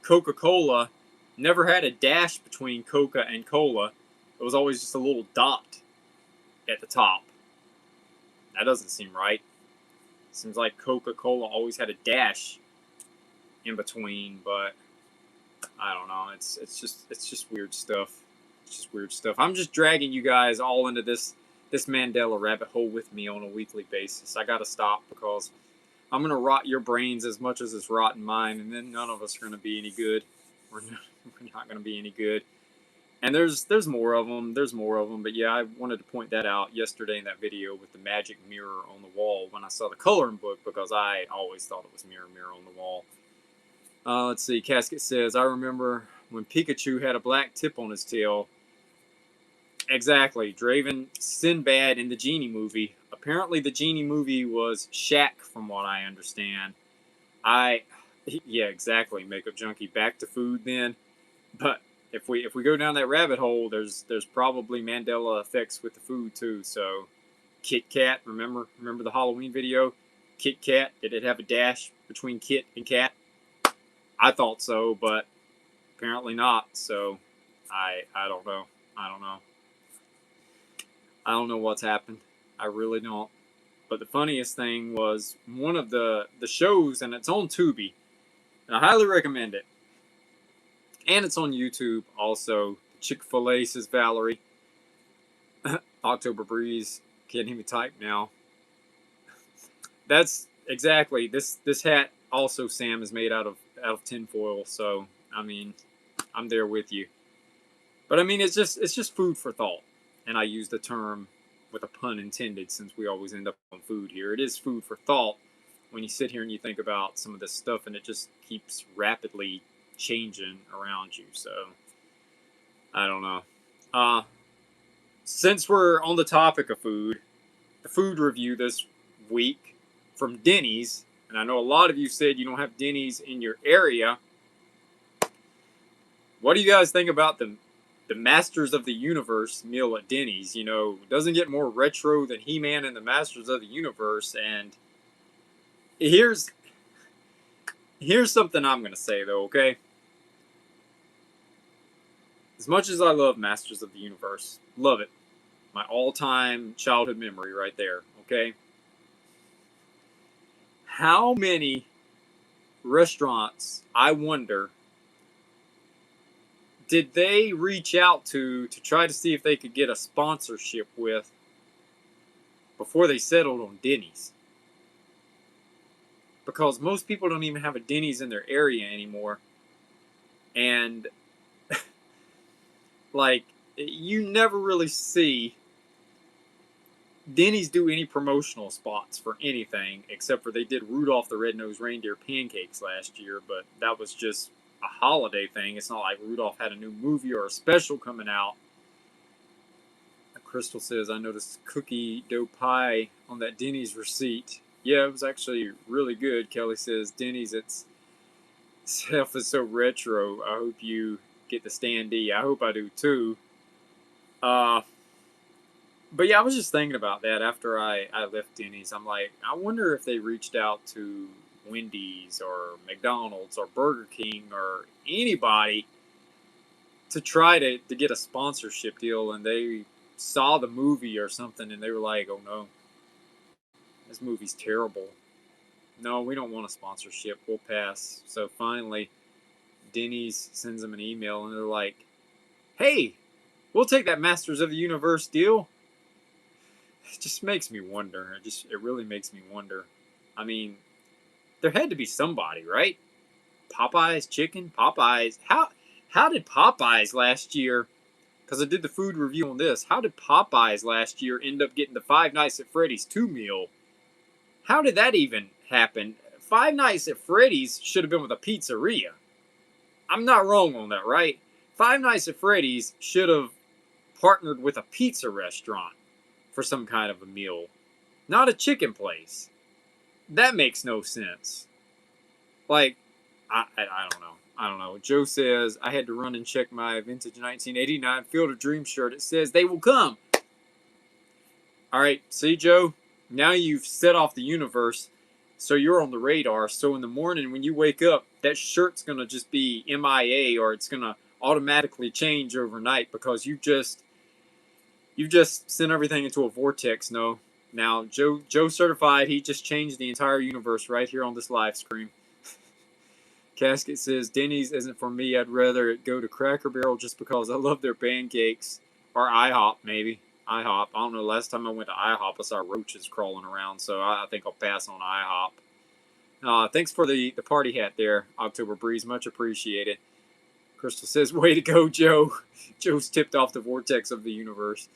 [SPEAKER 1] Coca-Cola never had a dash between Coca and Cola. It was always just a little dot at the top. That doesn't seem right. Seems like Coca-Cola always had a dash in between, but I don't know. It's just weird stuff. It's just weird stuff. I'm just dragging you guys all into this Mandela rabbit hole with me on a weekly basis. I gotta stop because I'm gonna rot your brains as much as it's rotting mine, and then none of us are gonna be any good. We're not gonna be any good. And there's more of them. There's more of them. But yeah, I wanted to point that out yesterday in that video with the magic mirror on the wall when I saw the coloring book, because I always thought it was mirror on the wall. Let's see. Casket says, I remember when Pikachu had a black tip on his tail. Exactly. Draven Sinbad in the Genie movie. Apparently the Genie movie was Shaq, from what I understand. Yeah, exactly. Makeup junkie. Back to food then. But if we go down that rabbit hole, there's probably Mandela effects with the food too. So, Kit Kat, remember the Halloween video? Kit Kat, did it have a dash between Kit and Kat? I thought so, but apparently not. So, I don't know. I don't know what's happened. I really don't. But the funniest thing was one of the shows, and it's on Tubi, and I highly recommend it. And it's on YouTube also. Chick-fil-A, says Valerie. October Breeze. Can't even type now. That's exactly. This hat also, Sam, is made out of tinfoil. So, I mean, I'm there with you. But I mean, it's just food for thought. And I use the term with a pun intended, since we always end up on food here. It is food for thought when you sit here and you think about some of this stuff, and it just keeps rapidly changing around you. So I don't know. Since we're on the topic of food, the food review this week from Denny's, and I know a lot of you said you don't have Denny's in your area. What do you guys think about the Masters of the Universe meal at Denny's? You know, doesn't get more retro than He-Man and the Masters of the Universe. And here's something I'm gonna say though, okay? As much as I love Masters of the Universe, love it. My all-time childhood memory right there, okay? How many restaurants, I wonder, did they reach out to try to see if they could get a sponsorship with before they settled on Denny's? Because most people don't even have a Denny's in their area anymore. And like, you never really see Denny's do any promotional spots for anything, except for they did Rudolph the Red-Nosed Reindeer pancakes last year, but that was just a holiday thing. It's not like Rudolph had a new movie or a special coming out. Crystal says, I noticed cookie dough pie on that Denny's receipt. Yeah, it was actually really good. Kelly says, Denny's itself is so retro. I hope you get the standee. I hope I do too. But yeah, I was just thinking about that after I left Denny's. I'm like, I wonder if they reached out to Wendy's or McDonald's or Burger King or anybody to try to get a sponsorship deal, and they saw the movie or something, and they were like, "Oh no, this movie's terrible. No, we don't want a sponsorship. We'll pass." So finally, Denny's sends them an email, and they're like, "Hey, we'll take that Masters of the Universe deal." It just makes me wonder. It really makes me wonder. I mean, there had to be somebody, right? Popeyes chicken, Popeyes. How did Popeyes last year? Because I did the food review on this. How did Popeyes last year end up getting the Five Nights at Freddy's 2 meal? How did that even happen? Five Nights at Freddy's should have been with a pizzeria. I'm not wrong on that, right? Five Nights at Freddy's should have partnered with a pizza restaurant for some kind of a meal, not a chicken place. That makes no sense. Like, I don't know. I don't know. Joe says, I had to run and check my vintage 1989 Field of Dreams shirt. It says, they will come. All right, see, Joe? Now you've set off the universe, so you're on the radar. So in the morning when you wake up, that shirt's going to just be MIA, or it's going to automatically change overnight because you just sent everything into a vortex. No. Now, Joe certified, he just changed the entire universe right here on this live screen. Casket says, Denny's isn't for me. I'd rather it go to Cracker Barrel just because I love their pancakes. Or IHOP, maybe. IHOP. I don't know. Last time I went to IHOP, I saw roaches crawling around, so I think I'll pass on IHOP. Thanks for the party hat there, October Breeze. Much appreciated. Crystal says, way to go, Joe. Joe's tipped off the vortex of the universe.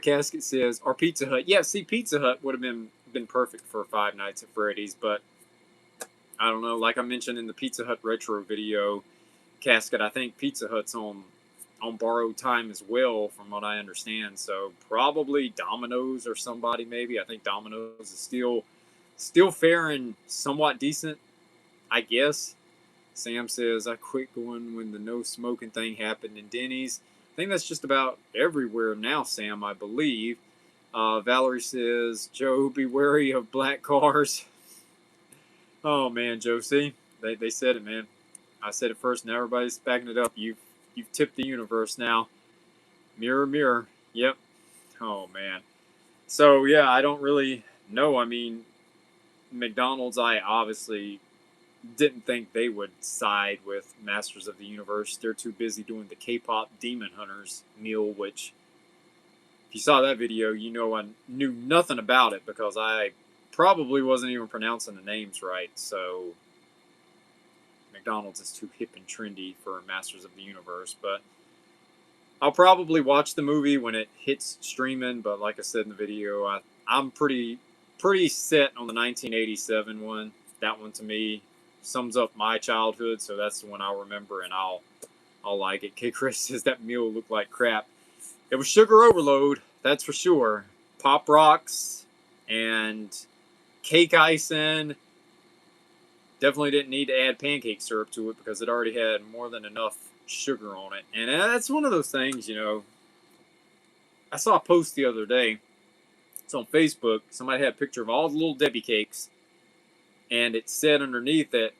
[SPEAKER 1] Casket says, our Pizza Hut. Yeah, see, Pizza Hut would have been perfect for Five Nights at Freddy's, but I don't know. Like I mentioned in the Pizza Hut retro video, Casket, I think Pizza Hut's on borrowed time as well, from what I understand. So probably Domino's or somebody, maybe. I think Domino's is still faring somewhat decent, I guess. Sam says, I quit going when the no smoking thing happened in Denny's. I think that's just about everywhere now, Sam, I believe. Valerie says, Joe, be wary of black cars. Oh, man, Joe, see? They said it, man. I said it first, now everybody's backing it up. You've tipped the universe now. Mirror, mirror. Yep. Oh, man. So, yeah, I don't really know. I mean, McDonald's, I obviously didn't think they would side with Masters of the Universe. They're too busy doing the K-pop Demon Hunters meal, which, if you saw that video, you know I knew nothing about it because I probably wasn't even pronouncing the names right. So McDonald's is too hip and trendy for Masters of the Universe. But I'll probably watch the movie when it hits streaming. But like I said in the video, I'm pretty set on the 1987 one. That one to me sums up my childhood, so that's the one I'll remember and I'll like it. K. Chris says that meal looked like crap. It was sugar overload, that's for sure. Pop Rocks and cake icing. Definitely didn't need to add pancake syrup to it because it already had more than enough sugar on it. And that's one of those things, you know. I saw a post the other day. It's on Facebook. Somebody had a picture of all the little Debbie cakes. And it said underneath that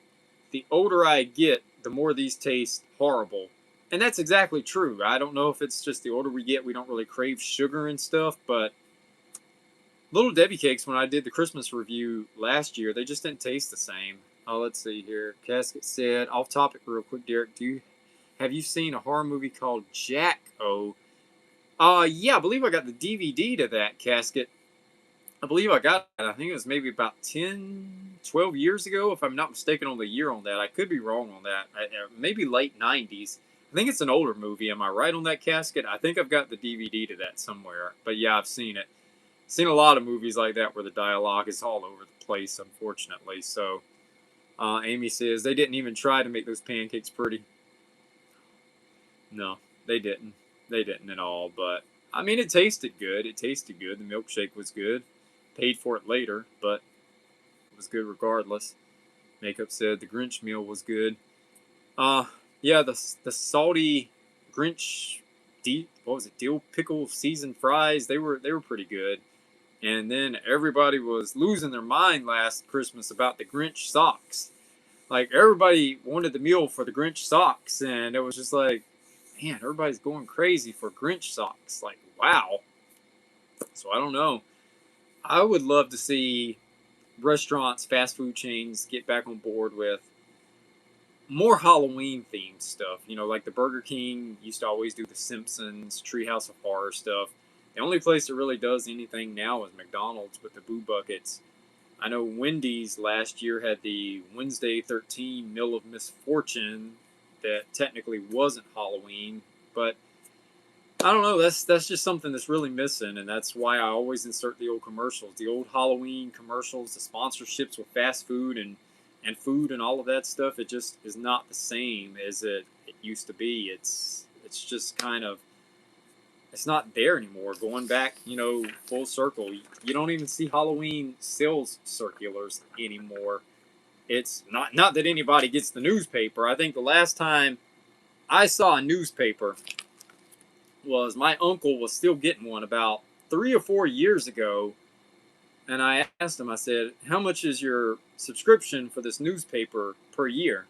[SPEAKER 1] the older I get, the more these taste horrible. And that's exactly true. I don't know if it's just the older we get, we don't really crave sugar and stuff, but Little Debbie cakes, when I did the Christmas review last year, they just didn't taste the same. Let's see here. Casket said, off topic real quick, Derek, have you seen a horror movie called Jack-O? Yeah, I believe I got the DVD to that, Casket. I believe I got it. I think it was maybe about 10, 12 years ago, if I'm not mistaken on the year on that. I could be wrong on that. Maybe late 90s. I think it's an older movie. Am I right on that, Casket? I think I've got the DVD to that somewhere. But yeah, I've seen it. Seen a lot of movies like that where the dialogue is all over the place, unfortunately. So, Amy says, they didn't even try to make those pancakes pretty. No, they didn't. They didn't at all. But, I mean, it tasted good. It tasted good. The milkshake was good. Paid for it later, but it was good regardless. Makeup said the Grinch meal was good. Yeah, the salty Grinch, what was it? Dill pickle seasoned fries. They were pretty good. And then everybody was losing their mind last Christmas about the Grinch socks. Like, everybody wanted the meal for the Grinch socks, and it was just like, man, everybody's going crazy for Grinch socks. Like, wow. So I don't know. I would love to see restaurants, fast food chains get back on board with more Halloween themed stuff. You know, like the Burger King used to always do the Simpsons, Treehouse of Horror stuff. The only place that really does anything now is McDonald's with the Boo Buckets. I know Wendy's last year had the Wednesday 13 Meal of Misfortune that technically wasn't Halloween, but I don't know. That's just something that's really missing, and that's why I always insert the old commercials, the old Halloween commercials, the sponsorships with fast food and food and all of that stuff. It just is not the same as it used to be. It's just kind of it's not there anymore. Going back, full circle, you don't even see Halloween sales circulars anymore. It's not that anybody gets the newspaper. I think the last time I saw a newspaper was my uncle was still getting one about 3 or 4 years ago, and I asked him. I said, "How much is your subscription for this newspaper per year?"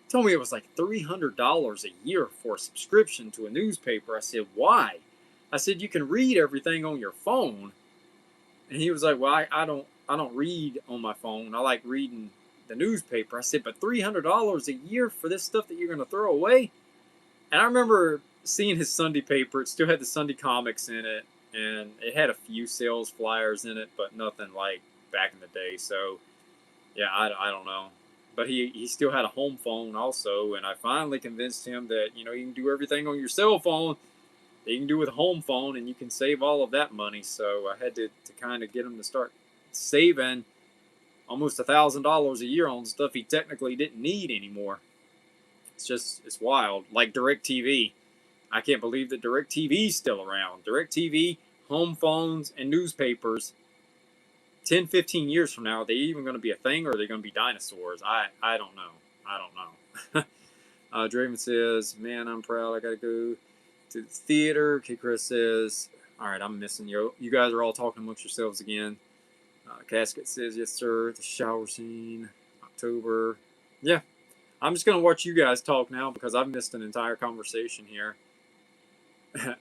[SPEAKER 1] He told me it was like $300 a year for a subscription to a newspaper. I said, "Why?" I said, "You can read everything on your phone." And he was like, "Well, I don't read on my phone. I like reading the newspaper." I said, "But $300 a year for this stuff that you're going to throw away?" And I remember seeing his Sunday paper. It still had the Sunday comics in it, and it had a few sales flyers in it, but nothing like back in the day. So, yeah, I don't know. But he still had a home phone also, and I finally convinced him that, you can do everything on your cell phone that you can do with a home phone, and you can save all of that money. So I had to kind of get him to start saving almost $1,000 a year on stuff he technically didn't need anymore. It's wild. Like DirecTV. I can't believe that DirecTV's still around. DirecTV, home phones, and newspapers. 10, 15 years from now, are they even going to be a thing, or are they going to be dinosaurs? I don't know. I don't know. Draven says, "Man, I'm proud. I got to go to the theater." K. Chris says, "All right, I'm missing you. You guys are all talking amongst yourselves again." Casket says, "Yes, sir. The shower scene, October." Yeah, I'm just going to watch you guys talk now because I've missed an entire conversation here.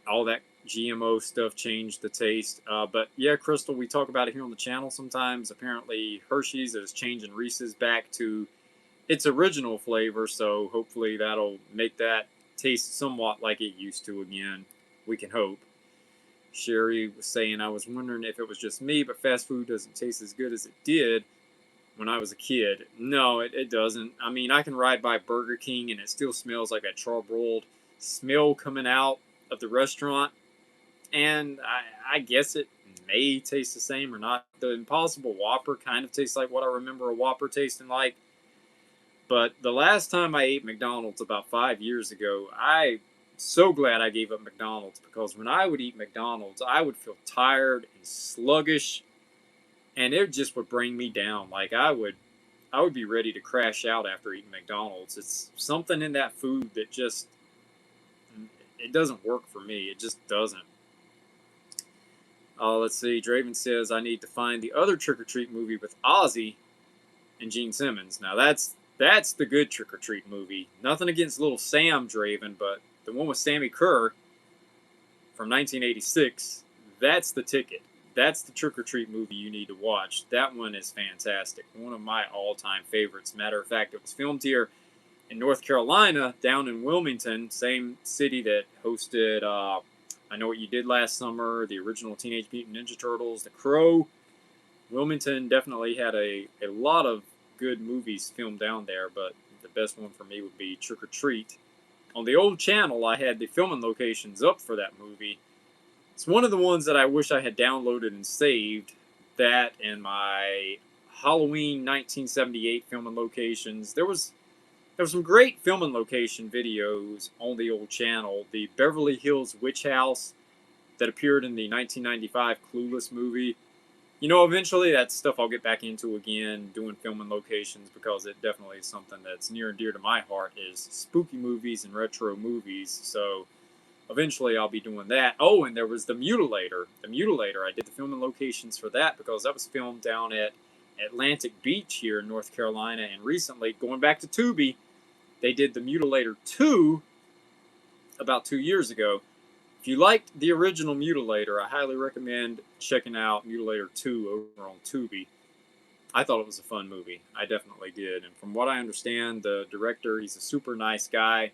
[SPEAKER 1] All that GMO stuff changed the taste. But yeah, Crystal, we talk about it here on the channel sometimes. Apparently, Hershey's is changing Reese's back to its original flavor, so hopefully that'll make that taste somewhat like it used to again. We can hope. Sherry was saying, "I was wondering if it was just me, but fast food doesn't taste as good as it did when I was a kid." No, it doesn't. I mean, I can ride by Burger King and it still smells like that charbroiled smell coming out of the restaurant. And I guess it may taste the same or not. The Impossible Whopper kind of tastes like what I remember a Whopper tasting like. But the last time I ate McDonald's about 5 years ago, I'm so glad I gave up McDonald's, because when I would eat McDonald's, I would feel tired and sluggish, and it just would bring me down. Like I would be ready to crash out after eating McDonald's. It's something in that food that just it doesn't work for me. It just doesn't. Let's see. Draven says, "I need to find the other Trick or Treat movie with Ozzy and Gene Simmons." Now that's the good Trick or Treat movie. Nothing against Little Sam, Draven, but the one with Sammy Kerr from 1986. That's the ticket. That's the Trick or Treat movie you need to watch. That one is fantastic. One of my all-time favorites. Matter of fact, it was filmed here in North Carolina, down in Wilmington, same city that hosted I Know What You Did Last Summer, the original Teenage Mutant Ninja Turtles, The Crow. Wilmington definitely had a lot of good movies filmed down there, but the best one for me would be Trick or Treat. On the old channel, I had the filming locations up for that movie. It's one of the ones that I wish I had downloaded and saved. That and my Halloween 1978 filming locations. There was some great filming location videos on the old channel. The Beverly Hills Witch House that appeared in the 1995 Clueless movie. Eventually that stuff I'll get back into again, doing filming locations, because it definitely is something that's near and dear to my heart, is spooky movies and retro movies. So eventually I'll be doing that. Oh, and there was The Mutilator. The Mutilator, I did the filming locations for that because that was filmed down at Atlantic Beach here in North Carolina. And recently, going back to Tubi, they did The Mutilator 2 about 2 years ago. If you liked the original Mutilator, I highly recommend checking out Mutilator 2 over on Tubi. I thought it was a fun movie. I definitely did. And from what I understand, the director, he's a super nice guy.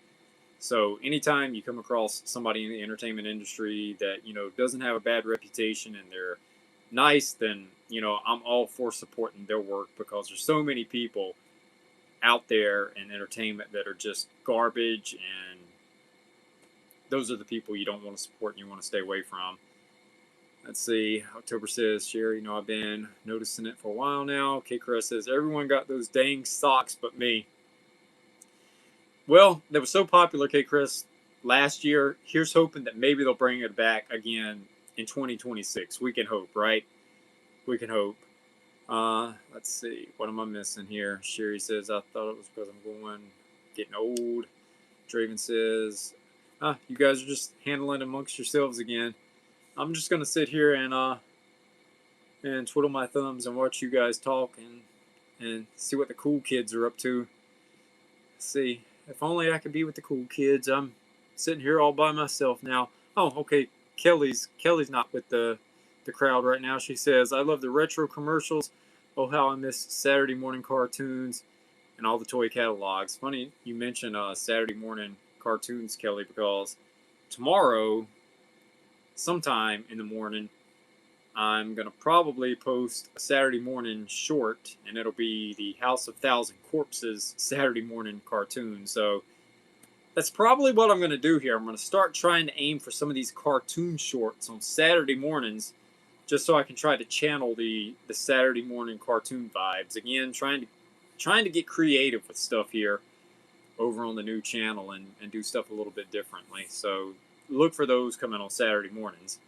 [SPEAKER 1] So anytime you come across somebody in the entertainment industry that, doesn't have a bad reputation and they're nice, then, I'm all for supporting their work, because there's so many people out there in entertainment that are just garbage, and those are the people you don't want to support and you want to stay away from. Let's see. October says, Sherry, I've been noticing it for a while now. K. Crest says, everyone got those dang socks but me. Well, they were so popular, K. Chris, last year. Here's hoping that maybe they'll bring it back again in 2026. We can hope, right? We can hope. Let's see. What am I missing here? Sherry says, I thought it was because I'm getting old. Draven says, you guys are just handling amongst yourselves again. I'm just gonna sit here and twiddle my thumbs and watch you guys talk and see what the cool kids are up to. Let's see. If only I could be with the cool kids. I'm sitting here all by myself now. Oh, okay. Kelly's not with the crowd right now. She says, I love the retro commercials. Oh, how I miss Saturday morning cartoons and all the toy catalogs. Funny you mentioned Saturday morning cartoons, Kelly, because tomorrow, sometime in the morning, I'm going to probably post a Saturday morning short, and it'll be the House of Thousand Corpses Saturday morning cartoon. So that's probably what I'm going to do here. I'm going to start trying to aim for some of these cartoon shorts on Saturday mornings, just so I can try to channel the Saturday morning cartoon vibes. Again, trying to get creative with stuff here over on the new channel and do stuff a little bit differently. So look for those coming on Saturday mornings.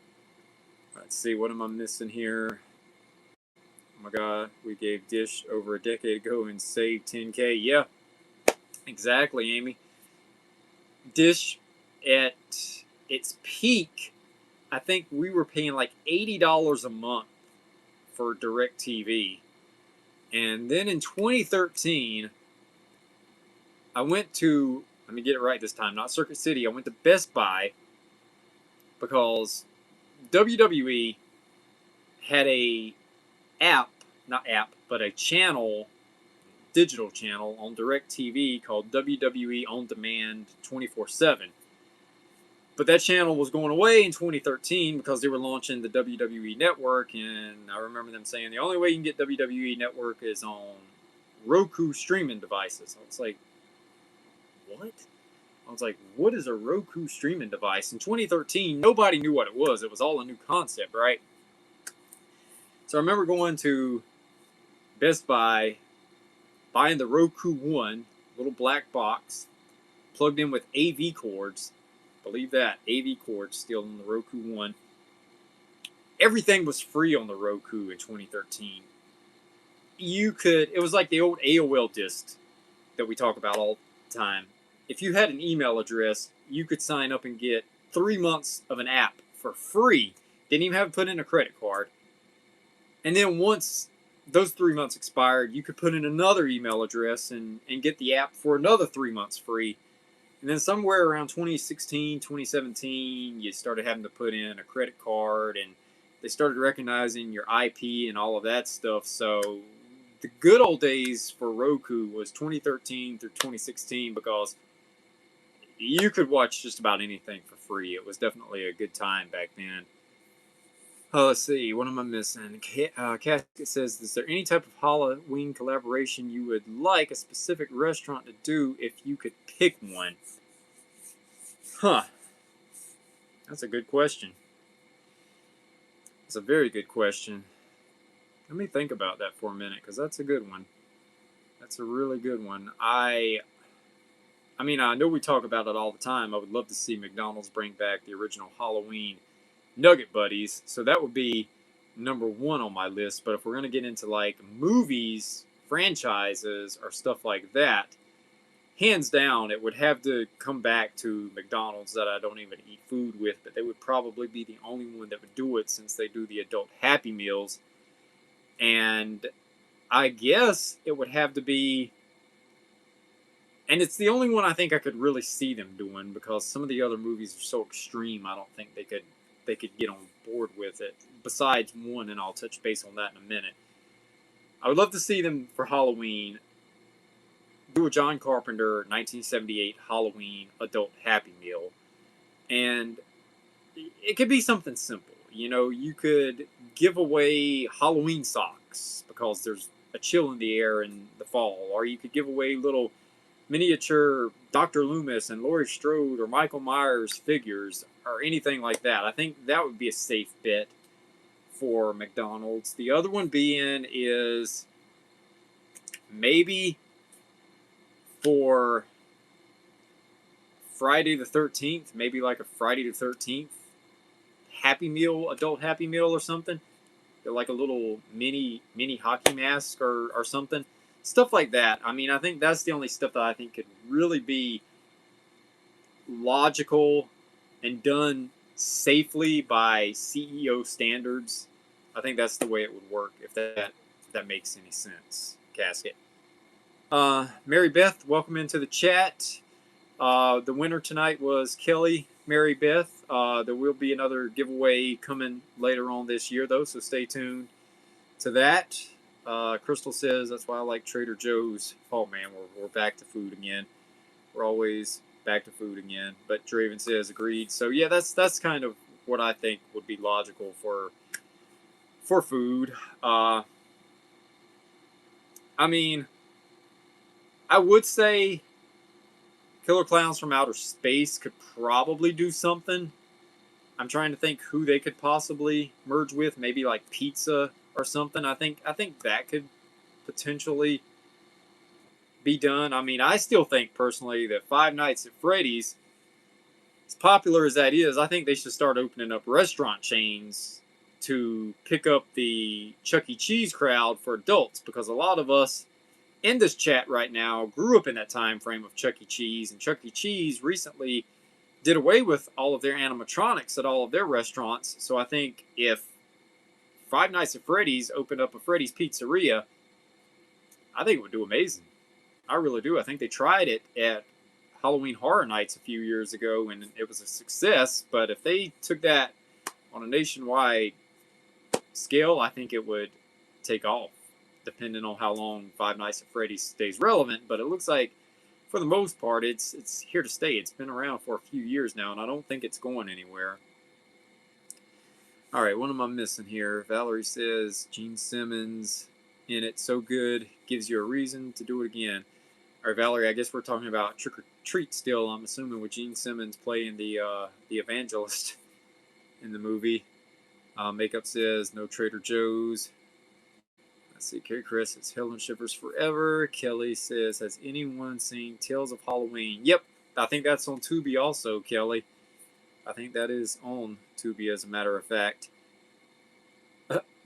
[SPEAKER 1] Let's see, what am I missing here? Oh my God, we gave Dish over a decade ago and saved 10K. Yeah, exactly, Amy. Dish at its peak, I think we were paying like $80 a month for DirecTV. And then in 2013, I went to, let me get it right this time, not Circuit City. I went to Best Buy because WWE had a channel, digital channel on DirecTV called WWE On Demand 24/7. But that channel was going away in 2013 because they were launching the WWE Network, and I remember them saying the only way you can get WWE Network is on Roku streaming devices. I was like, what? I was like, what is a Roku streaming device? In 2013, nobody knew what it was. It was all a new concept, right? So I remember going to Best Buy, buying the Roku One, little black box, plugged in with AV cords. Believe that, AV cords still in the Roku One. Everything was free on the Roku in 2013. It was like the old AOL discs that we talk about all the time. If you had an email address, you could sign up and get 3 months of an app for free. Didn't even have to put in a credit card. And then once those 3 months expired, you could put in another email address and get the app for another 3 months free. And then somewhere around 2016, 2017, you started having to put in a credit card, and they started recognizing your IP and all of that stuff. So the good old days for Roku was 2013 through 2016, because you could watch just about anything for free. It was definitely a good time back then. Let's see, what am I missing? Casket says, is there any type of Halloween collaboration you would like a specific restaurant to do if you could pick one? That's a good question. It's a very good question. Let me think about that for a minute, because that's a good one. That's a really good one. I know we talk about it all the time. I would love to see McDonald's bring back the original Halloween Nugget Buddies. So that would be number one on my list. But if we're going to get into like movies, franchises, or stuff like that, hands down, it would have to come back to McDonald's that I don't even eat food with. But they would probably be the only one that would do it, since they do the adult Happy Meals. And I guess it would have to be And it's the only one I think I could really see them doing, because some of the other movies are so extreme. I don't think they could get on board with it. Besides one, and I'll touch base on that in a minute. I would love to see them for Halloween do a John Carpenter 1978 Halloween adult Happy Meal, and it could be something simple. You know, you could give away Halloween socks because there's a chill in the air in the fall, or you could give away little miniature Dr. Loomis and Laurie Strode or Michael Myers figures or anything like that. I think that would be a safe bet for McDonald's. The other one being is maybe for Friday the 13th, maybe like a Friday the 13th Happy Meal, adult Happy Meal or something. Like a little mini hockey mask or something. Stuff like that. I mean, I think that's the only stuff that I think could really be logical and done safely by CEO standards. I think that's the way it would work, if that makes any sense. Casket. Mary Beth, welcome into the chat. The winner tonight was Kelly Mary Beth. There will be another giveaway coming later on this year, though, so stay tuned to that. Crystal says, that's why I like Trader Joe's. Oh, man, we're back to food again. We're always back to food again. But Draven says, agreed. So, yeah, that's kind of what I think would be logical for food. I mean, I would say Killer Clowns from Outer Space could probably do something. I'm trying to think who they could possibly merge with. Maybe like pizza or something. I think that could potentially be done. I mean, I still think personally that Five Nights at Freddy's, as popular as that is, I think they should start opening up restaurant chains to pick up the Chuck E. Cheese crowd for adults, because a lot of us in this chat right now grew up in that time frame of Chuck E. Cheese, and Chuck E. Cheese recently did away with all of their animatronics at all of their restaurants. So I think if Five Nights at Freddy's opened up a Freddy's Pizzeria, I think it would do amazing. I really do. I think they tried it at Halloween Horror Nights a few years ago, and it was a success. But if they took that on a nationwide scale, I think it would take off, depending on how long Five Nights at Freddy's stays relevant. But it looks like, for the most part, it's here to stay. It's been around for a few years now, and I don't think it's going anywhere. All right, what am I missing here? Valerie says, Gene Simmons in it, so good, gives you a reason to do it again. All right, Valerie, I guess we're talking about Trick or Treat still, I'm assuming, with Gene Simmons playing the evangelist in the movie. Makeup says, no Trader Joe's. Let's see, Carrie Chris says, Helen Shivers Forever. Kelly says, has anyone seen Tales of Halloween? Yep, I think that's on Tubi also, Kelly. I think that is on Tubi, as a matter of fact.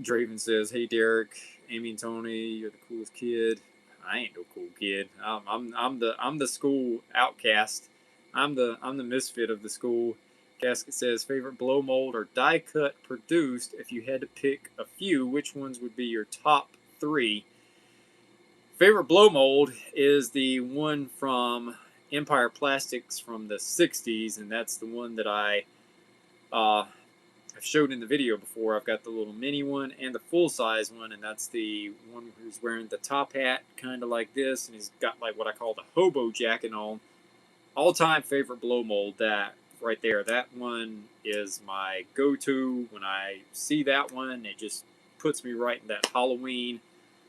[SPEAKER 1] Draven says, hey, Derek, Amy and Tony, you're the coolest kid. I ain't no cool kid. I'm the school outcast. I'm the misfit of the school. Gasket says, favorite blow mold or die cut produced. If you had to pick a few, which ones would be your top 3? Favorite blow mold is the one from Empire Plastics from the 60s, and that's the one that I've showed in the video before. I've got the little mini one and the full-size one, and that's the one who's wearing the top hat, kind of like this, and he's got like what I call the hobo jacket on. All-time favorite blow mold, that right there. That one is my go-to. When I see that one, it just puts me right in that Halloween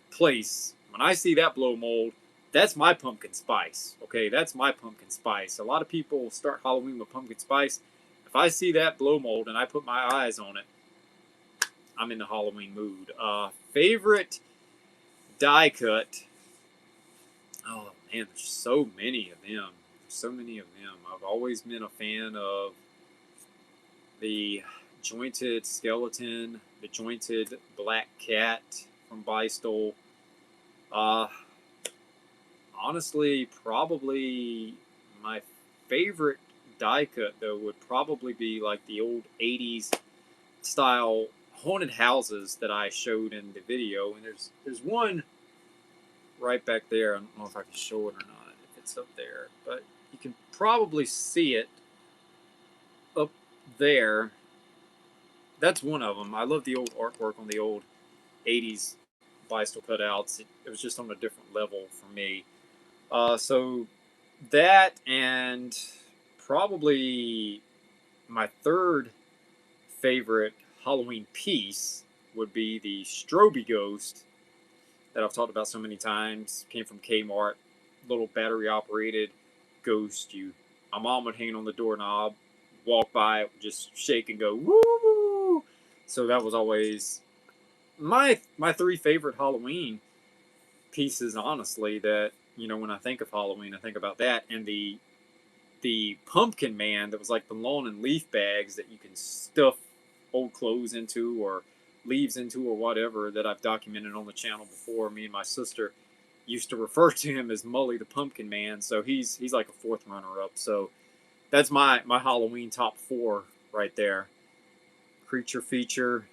[SPEAKER 1] place. When I see that blow mold, that's my pumpkin spice. Okay, that's my pumpkin spice. A lot of people start Halloween with pumpkin spice. If I see that blow mold and I put my eyes on it, I'm in the Halloween mood. Favorite die cut. Oh man, there's so many of them. There's so many of them. I've always been a fan of the jointed skeleton, the jointed black cat from Bystol. Honestly, probably my favorite die cut, though, would probably be like the old 80s style haunted houses that I showed in the video. And there's one right back there. I don't know if I can show it or not. If It's up there, but you can probably see it up there. That's one of them. I love the old artwork on the old 80s bicycle cutouts. It was just on a different level for me. So that, and probably my third favorite Halloween piece would be the Strobe Ghost that I've talked about so many times. Came from Kmart, little battery operated ghost. My mom would hang it on the doorknob, walk by it, just shake and go woo. So that was always my three favorite Halloween pieces. Honestly, that when I think of Halloween, I think about that, and the pumpkin man that was like the lawn and leaf bags that you can stuff old clothes into or leaves into or whatever, that I've documented on the channel before. Me and my sister used to refer to him as Mully the Pumpkin Man, so he's like a fourth runner up. So that's my Halloween top 4 right there. Creature feature.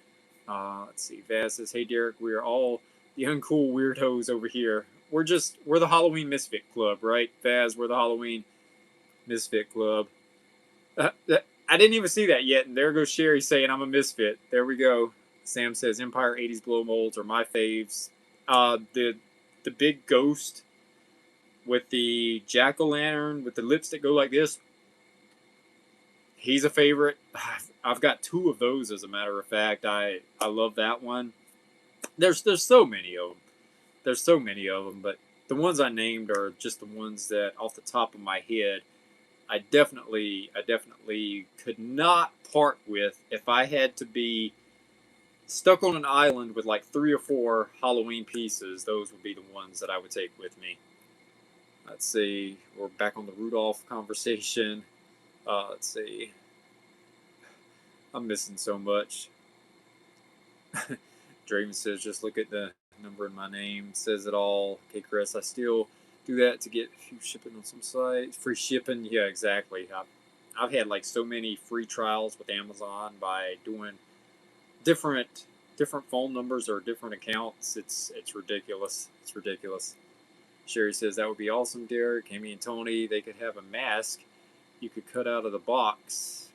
[SPEAKER 1] Let's see. Vaz says, "Hey Derek, we are all the uncool weirdos over here. We're the Halloween Misfit Club, right? Vaz, we're the Halloween Misfit Club." I didn't even see that yet, and there goes Sherry saying I'm a misfit. There we go. Sam says Empire 80s glow molds are my faves. The big ghost with the jack-o'-lantern with the lips that go like this. He's a favorite. I've got 2 of those, as a matter of fact. I love that one. There's so many of them. There's so many of them, but the ones I named are just the ones that, off the top of my head, I definitely could not part with. If I had to be stuck on an island with like 3 or 4 Halloween pieces, those would be the ones that I would take with me. Let's see. We're back on the Rudolph conversation. Let's see. I'm missing so much. Draven says, just look at the number in my name. Says it all. Okay, Chris, I still do that to get a few shipping on some sites. Free shipping. Yeah, exactly. I've had like so many free trials with Amazon by doing different phone numbers or different accounts. It's ridiculous. It's ridiculous. Sherry says, that would be awesome, Derek. Amy and Tony, they could have a mask you could cut out of the box.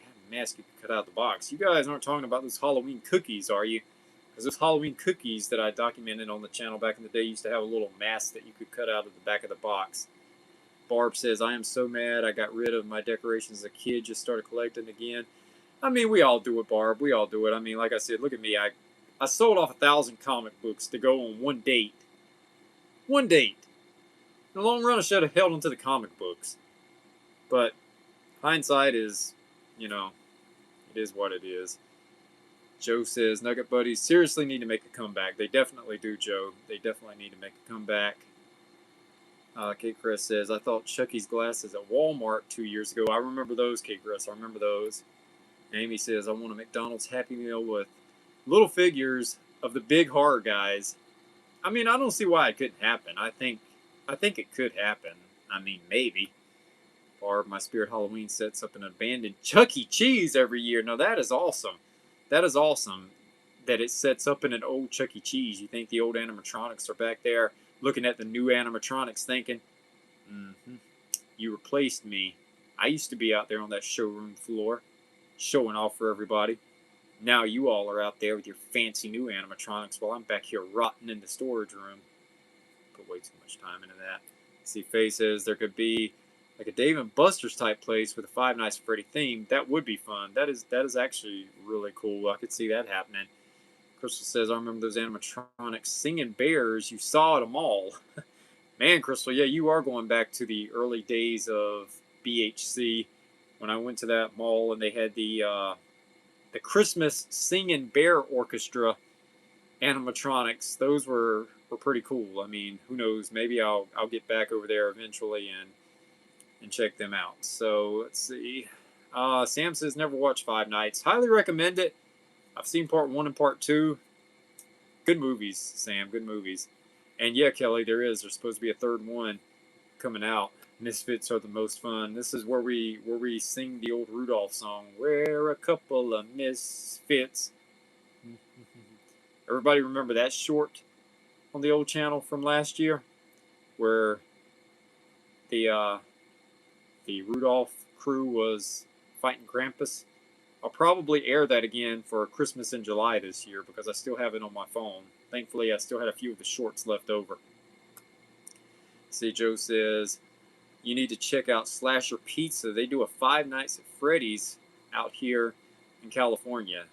[SPEAKER 1] A mask you could cut out of the box. You guys aren't talking about those Halloween cookies, are you? Because those Halloween cookies that I documented on the channel back in the day used to have a little mask that you could cut out of the back of the box. Barb says, I am so mad I got rid of my decorations as a kid, just started collecting again. I mean, we all do it, Barb. We all do it. I mean, like I said, look at me. I sold off 1,000 comic books to go on one date. One date. In the long run, I should have held onto the comic books. But hindsight is, it is what it is. Joe says, Nugget Buddies seriously need to make a comeback. They definitely do, Joe. They definitely need to make a comeback. Kate Chris says, I thought Chucky's glasses at Walmart 2 years ago. I remember those, Kate Chris. I remember those. Amy says, I want a McDonald's Happy Meal with little figures of the big horror guys. I mean, I don't see why it couldn't happen. I think it could happen. I mean, maybe. Barb, my Spirit Halloween sets up an abandoned Chuck E. Cheese every year. Now, that is awesome. That is awesome that it sets up in an old Chuck E. Cheese. You think the old animatronics are back there looking at the new animatronics thinking, you replaced me. I used to be out there on that showroom floor showing off for everybody. Now you all are out there with your fancy new animatronics while I'm back here rotting in the storage room. Put way too much time into that. See, Faye says there could be like a Dave and Buster's type place with a Five Nights at Freddy theme. That would be fun. That is actually really cool. I could see that happening. Crystal says, I remember those animatronics singing bears. You saw at a mall. Man, Crystal, yeah, you are going back to the early days of BHC when I went to that mall and they had the Christmas Singing Bear Orchestra animatronics. Those were pretty cool. I mean, who knows? Maybe I'll get back over there eventually and check them out. So let's see. Sam says never watched Five Nights. Highly recommend it. I've seen part 1 and part 2. Good movies, Sam. Good movies. And yeah, Kelly, there's supposed to be a third one coming out. Misfits are the most fun. This is where we sing the old Rudolph song. We're a couple of misfits. Everybody remember that short on the old channel from last year? Where the Rudolph crew was fighting Krampus. I'll probably air that again for Christmas in July this year because I still have it on my phone. Thankfully, I still had a few of the shorts left over. See, Joe says, you need to check out Slasher Pizza. They do a 5 Nights at Freddy's out here in California.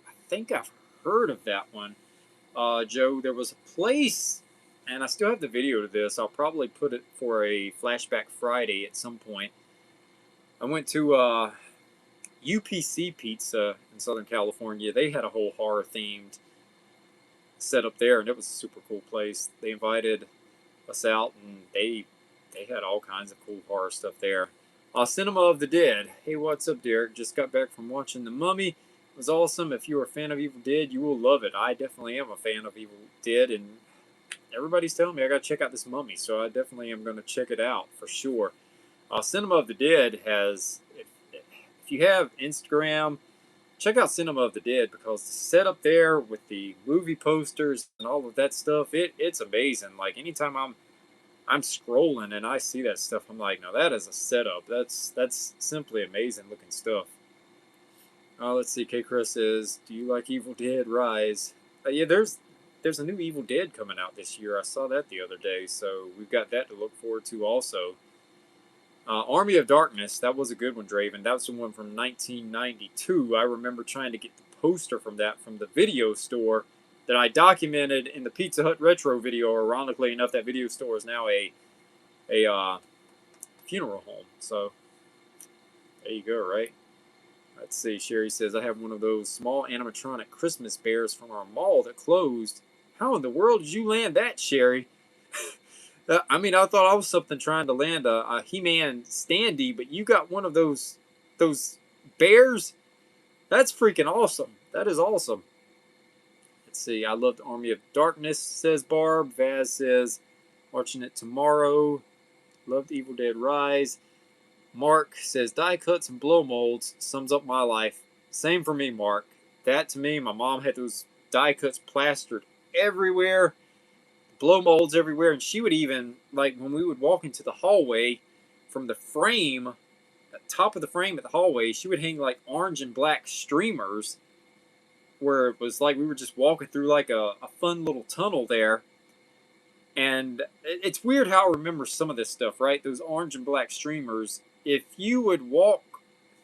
[SPEAKER 1] I think I've heard of that one. Joe, there was a place, and I still have the video to this. I'll probably put it for a Flashback Friday at some point. I went to UPC Pizza in Southern California. They had a whole horror-themed setup there, and it was a super cool place. They invited us out, and they had all kinds of cool horror stuff there. Cinema of the Dead. Hey, what's up, Derek? Just got back from watching The Mummy. It was awesome. If you're a fan of Evil Dead, you will love it. I definitely am a fan of Evil Dead, and everybody's telling me I got to check out this Mummy, so I definitely am going to check it out for sure. Cinema of the Dead has, if you have Instagram, check out Cinema of the Dead because the setup there with the movie posters and all of that stuff, it's amazing. Like anytime I'm scrolling and I see that stuff, I'm like, no, that is a setup. That's simply amazing looking stuff. Let's see. K. Chris says, do you like Evil Dead Rise? Yeah, there's a new Evil Dead coming out this year. I saw that the other day, so we've got that to look forward to also. Army of Darkness, that was a good one, Draven. That was the one from 1992. I remember trying to get the poster from that from the video store that I documented in the Pizza Hut Retro video. Ironically enough, that video store is now a funeral home. So, there you go, right? Let's see. Sherry says, I have one of those small animatronic Christmas bears from our mall that closed. How in the world did you land that, Sherry? I mean, I thought I was something trying to land a He-Man standee, but you got one of those bears? That's freaking awesome. That is awesome. Let's see. I loved Army of Darkness, says Barb. Vaz says, watching it tomorrow. Loved Evil Dead Rise. Mark says, die cuts and blow molds sums up my life. Same for me, Mark. That to me, my mom had those die cuts plastered everywhere, blow molds everywhere, and she would even, like when we would walk into the hallway from the frame, the top of the frame at the hallway, she would hang like orange and black streamers where it was like we were just walking through like a fun little tunnel there. And it's weird how I remember some of this stuff, right? Those orange and black streamers. If you would walk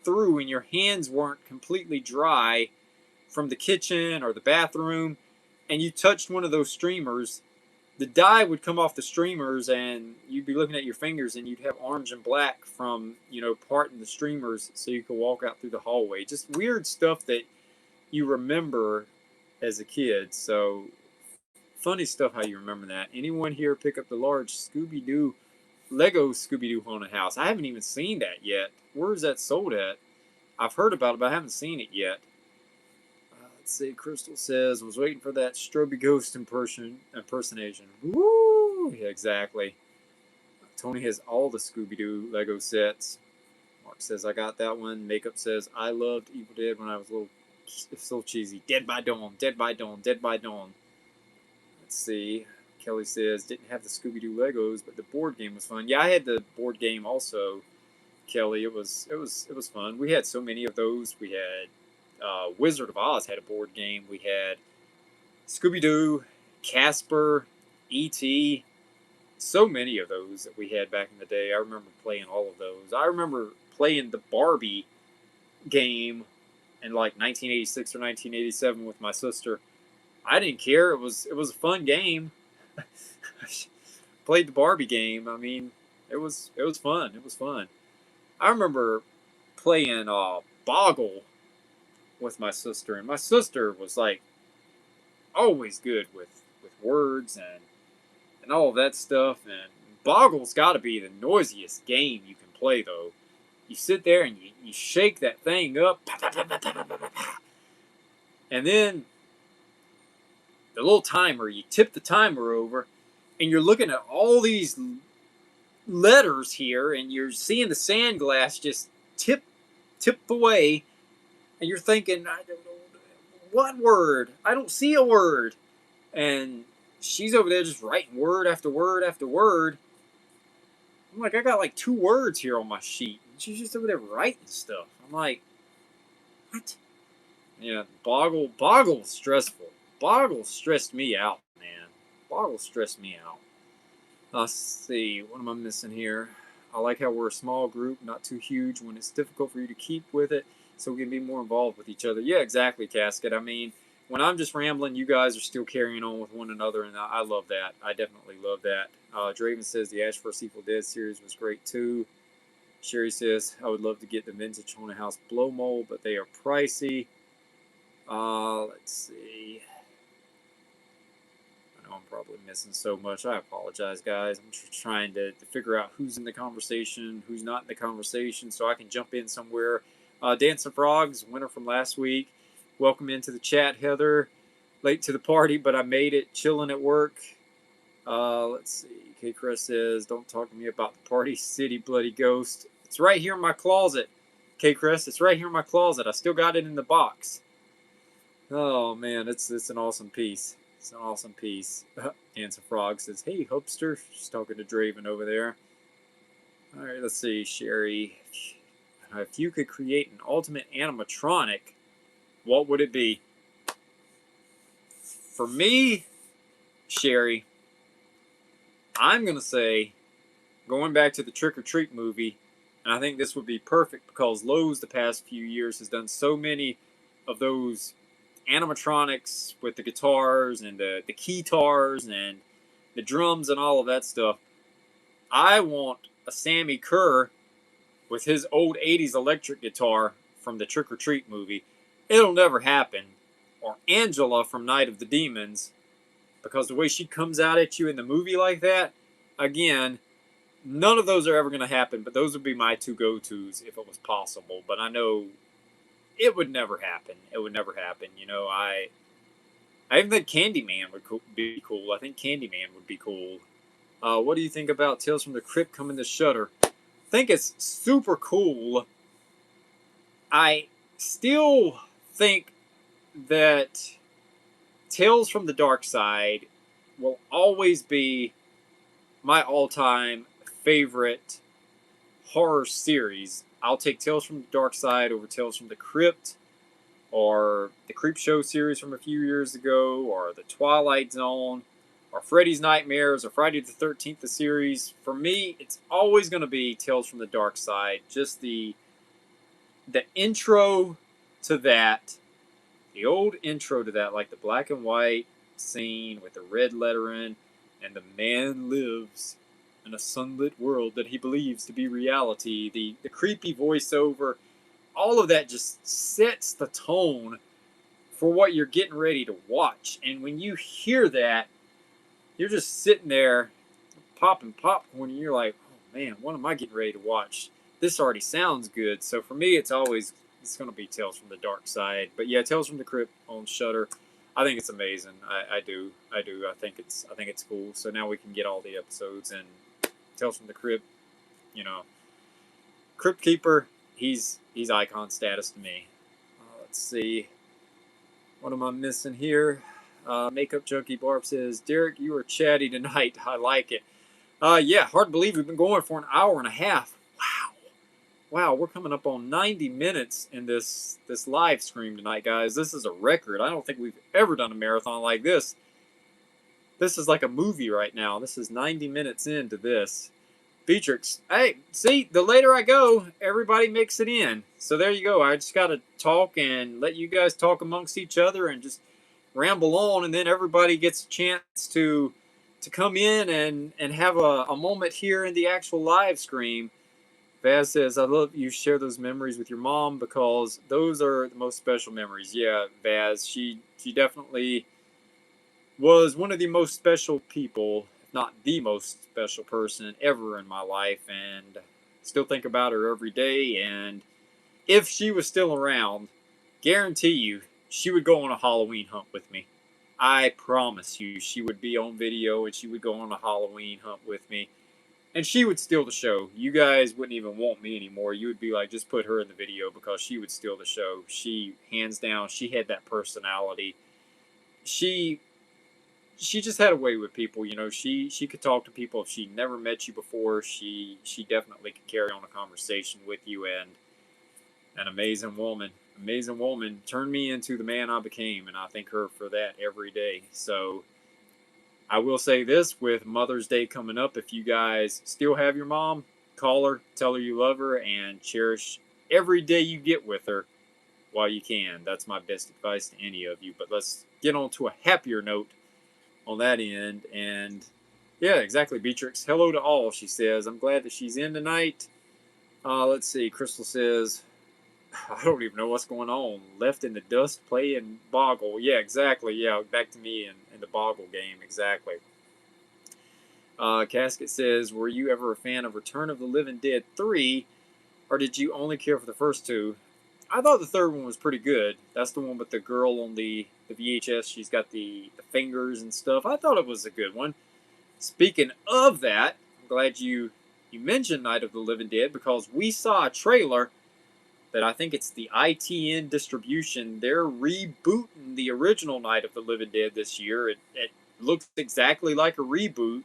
[SPEAKER 1] through and your hands weren't completely dry from the kitchen or the bathroom, and you touched one of those streamers, the dye would come off the streamers, and you'd be looking at your fingers, and you'd have orange and black from, parting the streamers so you could walk out through the hallway. Just weird stuff that you remember as a kid. So funny stuff how you remember that. Anyone here pick up the large Lego Scooby-Doo Haunted House? I haven't even seen that yet. Where is that sold at? I've heard about it, but I haven't seen it yet. Let's see. Crystal says, was waiting for that Stroby Ghost impersonation. Woo! Yeah, exactly. Tony has all the Scooby-Doo Lego sets. Mark says, I got that one. Makeup says, I loved Evil Dead when I was little. It's so cheesy. Dead by Dawn, Dead by Dawn, Dead by Dawn. Let's see. Kelly says, didn't have the Scooby-Doo Legos, but the board game was fun. Yeah, I had the board game also, Kelly. It was fun. We had so many of those. We had Wizard of Oz had a board game. We had Scooby-Doo, Casper, E.T. So many of those that we had back in the day. I remember playing all of those. I remember playing the Barbie game in like 1986 or 1987 with my sister. I didn't care. It was a fun game. Played the Barbie game. I mean, it was fun. It was fun. I remember playing Boggle with my sister, and my sister was like always good with words and all of that stuff. And Boggle's got to be the noisiest game you can play, though. You sit there and you shake that thing up, and then the little timer, you tip the timer over, and you're looking at all these letters here, and you're seeing the sand glass just tip away, and you're thinking, I don't know, what word? I don't see a word. And she's over there just writing word after word after word. I'm like, I got like 2 words here on my sheet. And she's just over there writing stuff. I'm like, what? Yeah, Boggle stressful. Boggle stressed me out, man. Boggle stressed me out. Let's see, what am I missing here? I like how we're a small group, not too huge when it's difficult for you to keep with it, so we can be more involved with each other. Yeah, exactly, Casket. I mean, when I'm just rambling, you guys are still carrying on with one another, and I love that. I definitely love that. Draven says the Ash vs. Evil Dead series was great too. Sherry says, I would love to get the vintage Haunted House blow mold, but they are pricey. Let's see. I know I'm probably missing so much. I apologize, guys. I'm just trying to figure out who's in the conversation, who's not in the conversation, so I can jump in somewhere. Dancing Frogs, winner from last week. Welcome into the chat, Heather. Late to the party, but I made it. Chilling at work. Let's see. K. Chris says, don't talk to me about the Party City Bloody Ghost. It's right here in my closet. K. Chris, it's right here in my closet. I still got it in the box. Oh, man, it's an awesome piece. It's an awesome piece. Dancing Frog says, hey, Hopester. She's talking to Draven over there. All right, let's see. Sherry, if you could create an ultimate animatronic, what would it be? For me, Sherry, I'm going to say, going back to the Trick or Treat movie, and I think this would be perfect because Lowe's the past few years has done so many of those animatronics with the guitars and the keytars and the drums and all of that stuff. I want a Sammy Kerr with his old 80s electric guitar from the Trick or Treat movie. It'll never happen. Or Angela from Night of the Demons, because the way she comes out at you in the movie like that, again, none of those are ever going to happen, but those would be my 2 go-tos if it was possible. But I know it would never happen. It would never happen. You know, I even think Candyman would be cool. I think Candyman would be cool. What do you think about Tales from the Crypt coming to Shudder? I think it's super cool. I still think that Tales from the Dark Side will always be my all-time favorite horror series. I'll take Tales from the Dark Side over Tales from the Crypt, or the Creepshow series from a few years ago, or the Twilight Zone, or Freddy's Nightmares, or Friday the 13th, the series. For me, it's always going to be Tales from the Dark Side. Just the intro to that, the old intro to that, like the black and white scene with the red lettering, and the man lives in a sunlit world that he believes to be reality. The creepy voiceover, all of that just sets the tone for what you're getting ready to watch. And when you hear that, you're just sitting there popping popcorn, and you're like, oh man, what am I getting ready to watch? This already sounds good. So for me, it's going to be Tales from the Dark Side. But yeah, Tales from the Crypt on Shudder, I think it's amazing. I do. I think it's cool. So now we can get all the episodes, and Tales from the Crypt, you know, Crypt Keeper, he's icon status to me. Let's see. What am I missing here? Makeup Junkie Barb says, Derek, you are chatty tonight. I like it. Yeah, hard to believe we've been going for an hour and a half. Wow, we're coming up on 90 minutes in this live stream tonight, guys. This is a record. I don't think we've ever done a marathon like this. This is like a movie right now. This is 90 minutes into this. Beatrix, hey, see, the later I go, everybody makes it in. So there you go. I just got to talk and let you guys talk amongst each other and just ramble on, and then everybody gets a chance to come in and have a moment here in the actual live stream. Vaz says, I love you share those memories with your mom because those are the most special memories. Yeah, Vaz, she definitely was one of the most special people, if not the most special person ever in my life, and still think about her every day. And if she was still around, guarantee you, she would go on a Halloween hunt with me. I promise you, she would be on video and she would go on a Halloween hunt with me. And she would steal the show. You guys wouldn't even want me anymore. You would be like, just put her in the video because she would steal the show. She, hands down, she had that personality. She she just had a way with people. You know, she could talk to people if she never met you before. She definitely could carry on a conversation with you, and an amazing woman. Amazing woman turned me into the man I became, and I thank her for that every day. So I will say this, with Mother's Day coming up, if you guys still have your mom, call her, tell her you love her, and cherish every day you get with her while you can. That's my best advice to any of you. But let's get on to a happier note on that end. And yeah, exactly, Beatrix. Hello to all, she says. I'm glad that she's in tonight. Let's see. Crystal says, I don't even know what's going on. Left in the dust playing Boggle. Yeah, exactly. Yeah, back to me in the Boggle game. Exactly. Casket says, were you ever a fan of Return of the Living Dead 3, or did you only care for the first two? I thought the third one was pretty good. That's the one with the girl on the VHS. She's got the fingers and stuff. I thought it was a good one. Speaking of that, I'm glad you mentioned Night of the Living Dead, because we saw a trailer that I think it's the ITN distribution. They're rebooting the original Night of the Living Dead this year. It looks exactly like a reboot.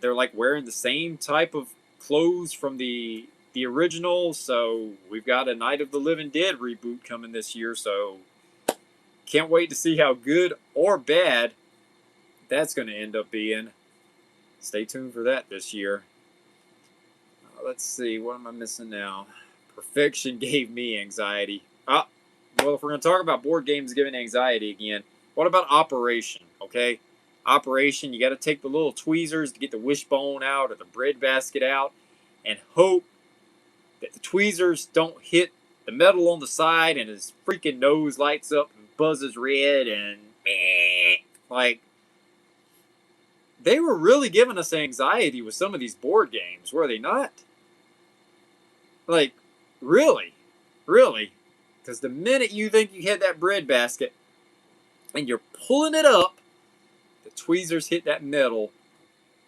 [SPEAKER 1] They're like wearing the same type of clothes from the original. So we've got a Night of the Living Dead reboot coming this year. So can't wait to see how good or bad that's going to end up being. Stay tuned for that this year. Let's see, what am I missing now? Perfection gave me anxiety. Well, if we're going to talk about board games giving anxiety again, what about Operation, okay? Operation, you got to take the little tweezers to get the wishbone out or the breadbasket out and hope that the tweezers don't hit the metal on the side and his freaking nose lights up and buzzes red and like, they were really giving us anxiety with some of these board games, were they not? Like, really? Really? Because the minute you think you hit that breadbasket and you're pulling it up, the tweezers hit that metal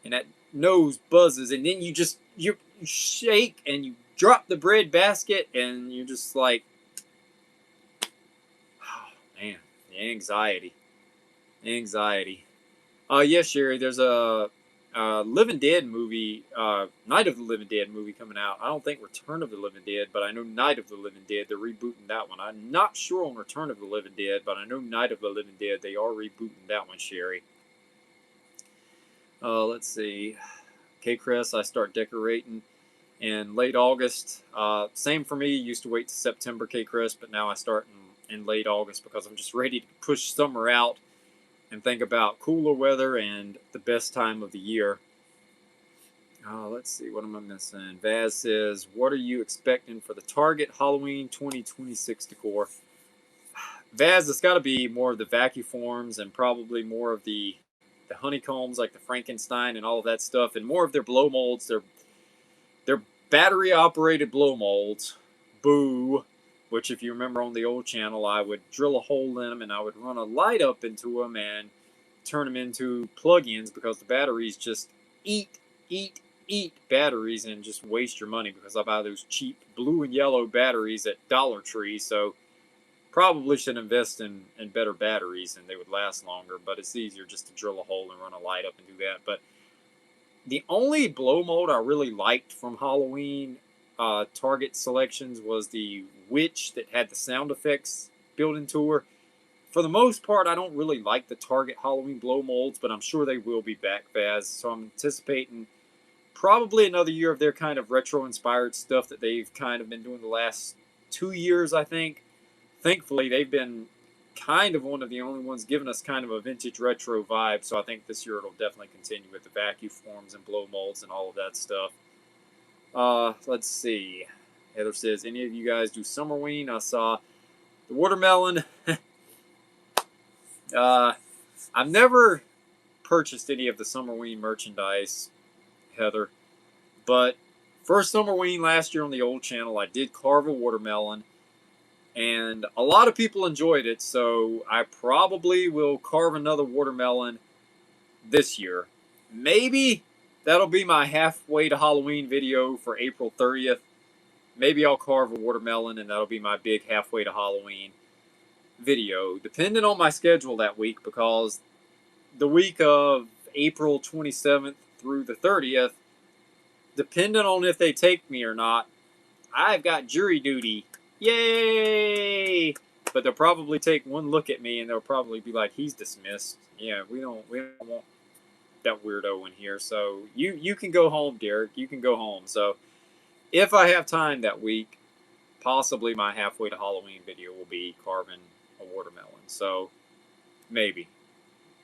[SPEAKER 1] and that nose buzzes, and then you shake and you drop the breadbasket and you're just like, oh man, the anxiety. Yes, Sherry, there's a Living Dead movie, Night of the Living Dead movie coming out. I don't think Return of the Living Dead, but I know Night of the Living Dead, they're rebooting that one. I'm not sure on Return of the Living Dead, but I know Night of the Living Dead, they are rebooting that one, Sherry. Let's see. Okay, Chris, I start decorating in late August. Same for me, used to wait to September, K Chris, but now I start in late August because I'm just ready to push summer out and think about cooler weather and the best time of the year. Let's see, what am I missing? Vaz says, what are you expecting for the Target Halloween 2026 decor? Vaz, it's got to be more of the vacuforms and probably more of the honeycombs like the Frankenstein and all of that stuff, and more of their blow molds. They're battery operated blow molds. Boo. Which, if you remember on the old channel, I would drill a hole in them and I would run a light up into them and turn them into plug-ins, because the batteries just eat batteries and just waste your money, because I buy those cheap blue and yellow batteries at Dollar Tree. So probably should invest in better batteries and they would last longer, but it's easier just to drill a hole and run a light up and do that. But the only blow mold I really liked from Halloween Target selections was the witch that had the sound effects built into her. For the most part, I don't really like the Target Halloween blow molds, but I'm sure they will be back, Vaz. So I'm anticipating probably another year of their kind of retro-inspired stuff that they've kind of been doing the last 2 years, I think. Thankfully, they've been kind of one of the only ones giving us kind of a vintage retro vibe. So I think this year it'll definitely continue with the vacuforms and blow molds and all of that stuff. Let's see. Heather says, any of you guys do Summerween? I saw the watermelon. I've never purchased any of the Summerween merchandise, Heather. But first Summerween last year on the old channel, I did carve a watermelon. And a lot of people enjoyed it, so I probably will carve another watermelon this year. Maybe that'll be my halfway to Halloween video for April 30th. Maybe I'll carve a watermelon and that'll be my big halfway to Halloween video, depending on my schedule that week, because the week of April 27th through the 30th, depending on if they take me or not, I've got jury duty. Yay! But they'll probably take one look at me and they'll probably be like, he's dismissed. Yeah, we don't want that weirdo in here. So you can go home, Derek. You can go home. So if I have time that week, possibly my halfway to Halloween video will be carving a watermelon. So maybe.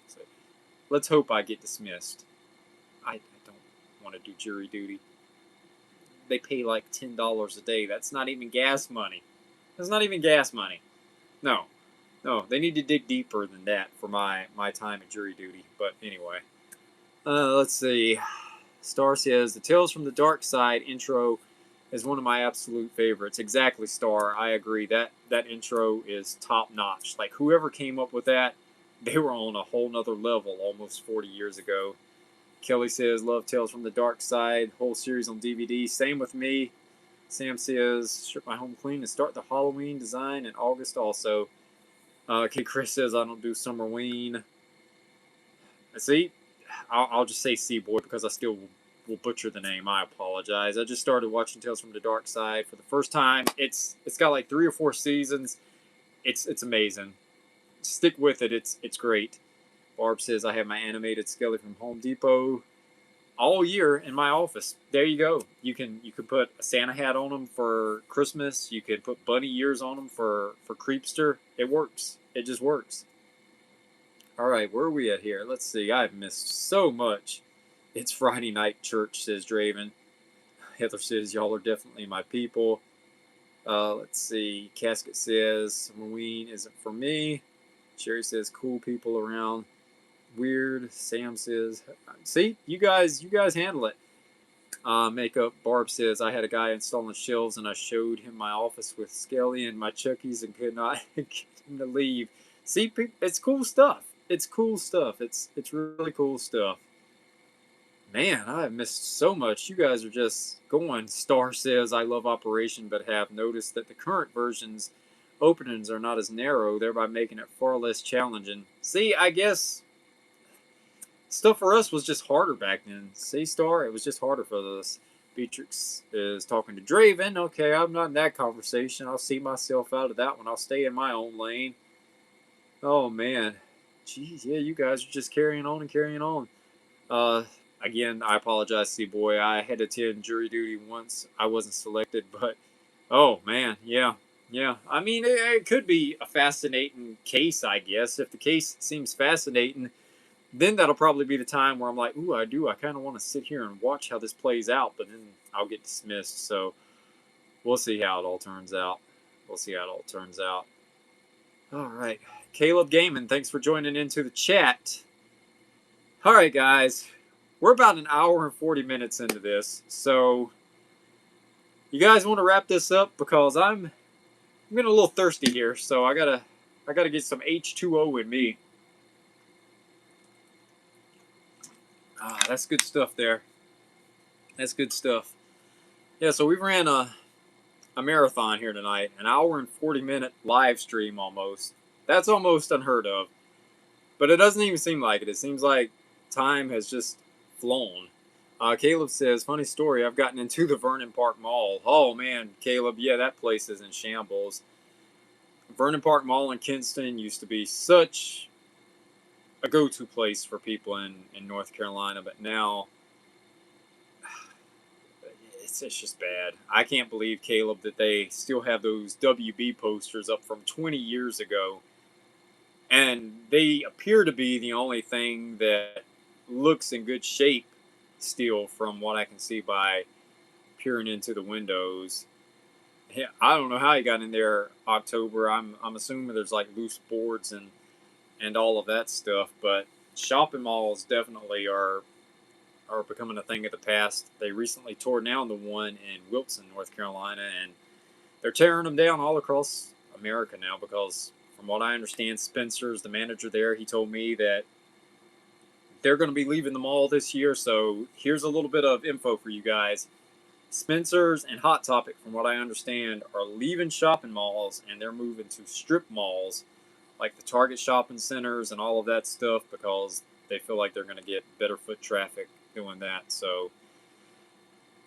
[SPEAKER 1] So let's hope I get dismissed. I don't want to do jury duty. They pay like $10 a day. That's not even gas money. That's not even gas money. No, they need to dig deeper than that for my time at jury duty. But anyway, let's see. Star says the Tales from the Dark Side intro is one of my absolute favorites. Exactly, Star. I agree. That intro is top notch. Like whoever came up with that, they were on a whole nother level almost 40 years ago. Kelly says, love Tales from the Dark Side, whole series on DVD. Same with me. Sam says, strip my home clean and start the Halloween design in August also. Okay, Chris says, I don't do Summerween. See, I'll just say Seaboy because I still will butcher the name. I apologize. I just started watching Tales from the Dark Side for the first time. It's got like 3 or 4 seasons. It's amazing. Stick with it. It's great. Barb says, I have my animated Skelly from Home Depot all year in my office. There you go. You can put a Santa hat on them for Christmas. You could put bunny ears on them for Creepster. It works. It just works. All right, where are we at here? Let's see. I've missed so much. It's Friday night church, says Draven. Heather says, y'all are definitely my people. Let's see. Casket says, Halloween isn't for me. Sherry says, cool people around. Weird. Sam says, see, you guys handle it. Makeup. Barb says, I had a guy installing shelves and I showed him my office with Skelly and my Chuckies and could not get him to leave. See, it's cool stuff. It's cool stuff. It's really cool stuff. Man, I've missed so much. You guys are just going. Star says, I love Operation, but have noticed that the current version's openings are not as narrow, thereby making it far less challenging. See, I guess stuff for us was just harder back then. See, Star? It was just harder for us. Beatrix is talking to Draven. Okay, I'm not in that conversation. I'll see myself out of that one. I'll stay in my own lane. Oh, man. Jeez, yeah, you guys are just carrying on and carrying on. Again, I apologize, C-Boy. I had to attend jury duty once. I wasn't selected, but, oh, man, yeah. I mean, it could be a fascinating case, I guess. If the case seems fascinating, then that'll probably be the time where I'm like, ooh, I kind of want to sit here and watch how this plays out, but then I'll get dismissed. So we'll see how it all turns out. All right. Caleb Gaiman, thanks for joining into the chat. All right, guys. We're about an hour and 40 minutes into this. So you guys want to wrap this up? Because I'm getting a little thirsty here. So I gotta get some H2O in me. That's good stuff there. That's good stuff. Yeah, so we ran a marathon here tonight. An hour and 40-minute live stream almost. That's almost unheard of. But it doesn't even seem like it. It seems like time has just flown. Caleb says, funny story, I've gotten into the Vernon Park Mall. Oh, man, Caleb, yeah, that place is in shambles. Vernon Park Mall in Kinston used to be such a go-to place for people in North Carolina, but now it's just bad. I can't believe, Caleb, that they still have those WB posters up from 20 years ago, and they appear to be the only thing that looks in good shape still from what I can see by peering into the windows. Yeah, I don't know how he got in there October. I'm assuming there's like loose boards and all of that stuff, but shopping malls definitely are becoming a thing of the past. They recently tore down the one in Wilson, North Carolina, and they're tearing them down all across America now because, from what I understand, Spencer's the manager there. He told me that they're going to be leaving the mall this year, so here's a little bit of info for you guys. Spencer's and Hot Topic, from what I understand, are leaving shopping malls and they're moving to strip malls like the Target shopping centers and all of that stuff because they feel like they're going to get better foot traffic doing that. So,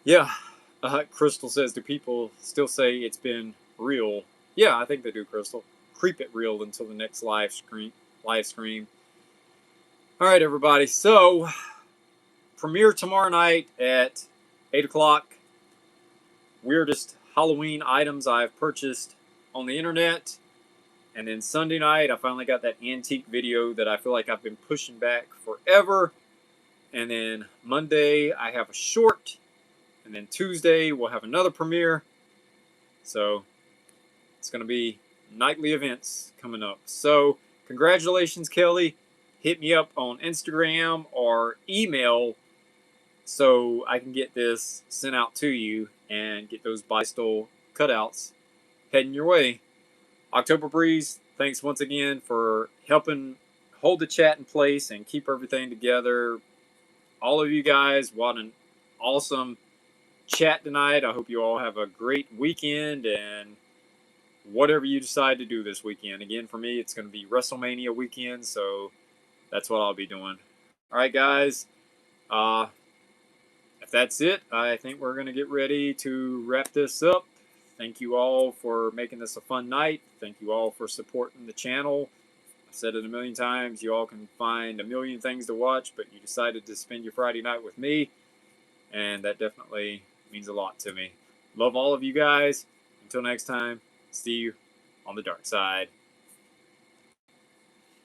[SPEAKER 1] yeah. Crystal says, do people still say it's been real? Yeah, I think they do, Crystal. Creep it real until the next live stream. All right, everybody. So, premiere tomorrow night at 8 o'clock. Weirdest Halloween items I've purchased on the internet. And then Sunday night, I finally got that antique video that I feel like I've been pushing back forever. And then Monday, I have a short. And then Tuesday, we'll have another premiere. So it's going to be nightly events coming up. So congratulations, Kelly. Hit me up on Instagram or email so I can get this sent out to you and get those Bystol cutouts heading your way. October Breeze, thanks once again for helping hold the chat in place and keep everything together. All of you guys, what an awesome chat tonight. I hope you all have a great weekend and whatever you decide to do this weekend. Again, for me, it's going to be WrestleMania weekend, so that's what I'll be doing. All right, guys. If that's it, I think we're going to get ready to wrap this up. Thank you all for making this a fun night. Thank you all for supporting the channel. I've said it a million times. You all can find a million things to watch, but you decided to spend your Friday night with me, and that definitely means a lot to me. Love all of you guys. Until next time, see you on the dark side.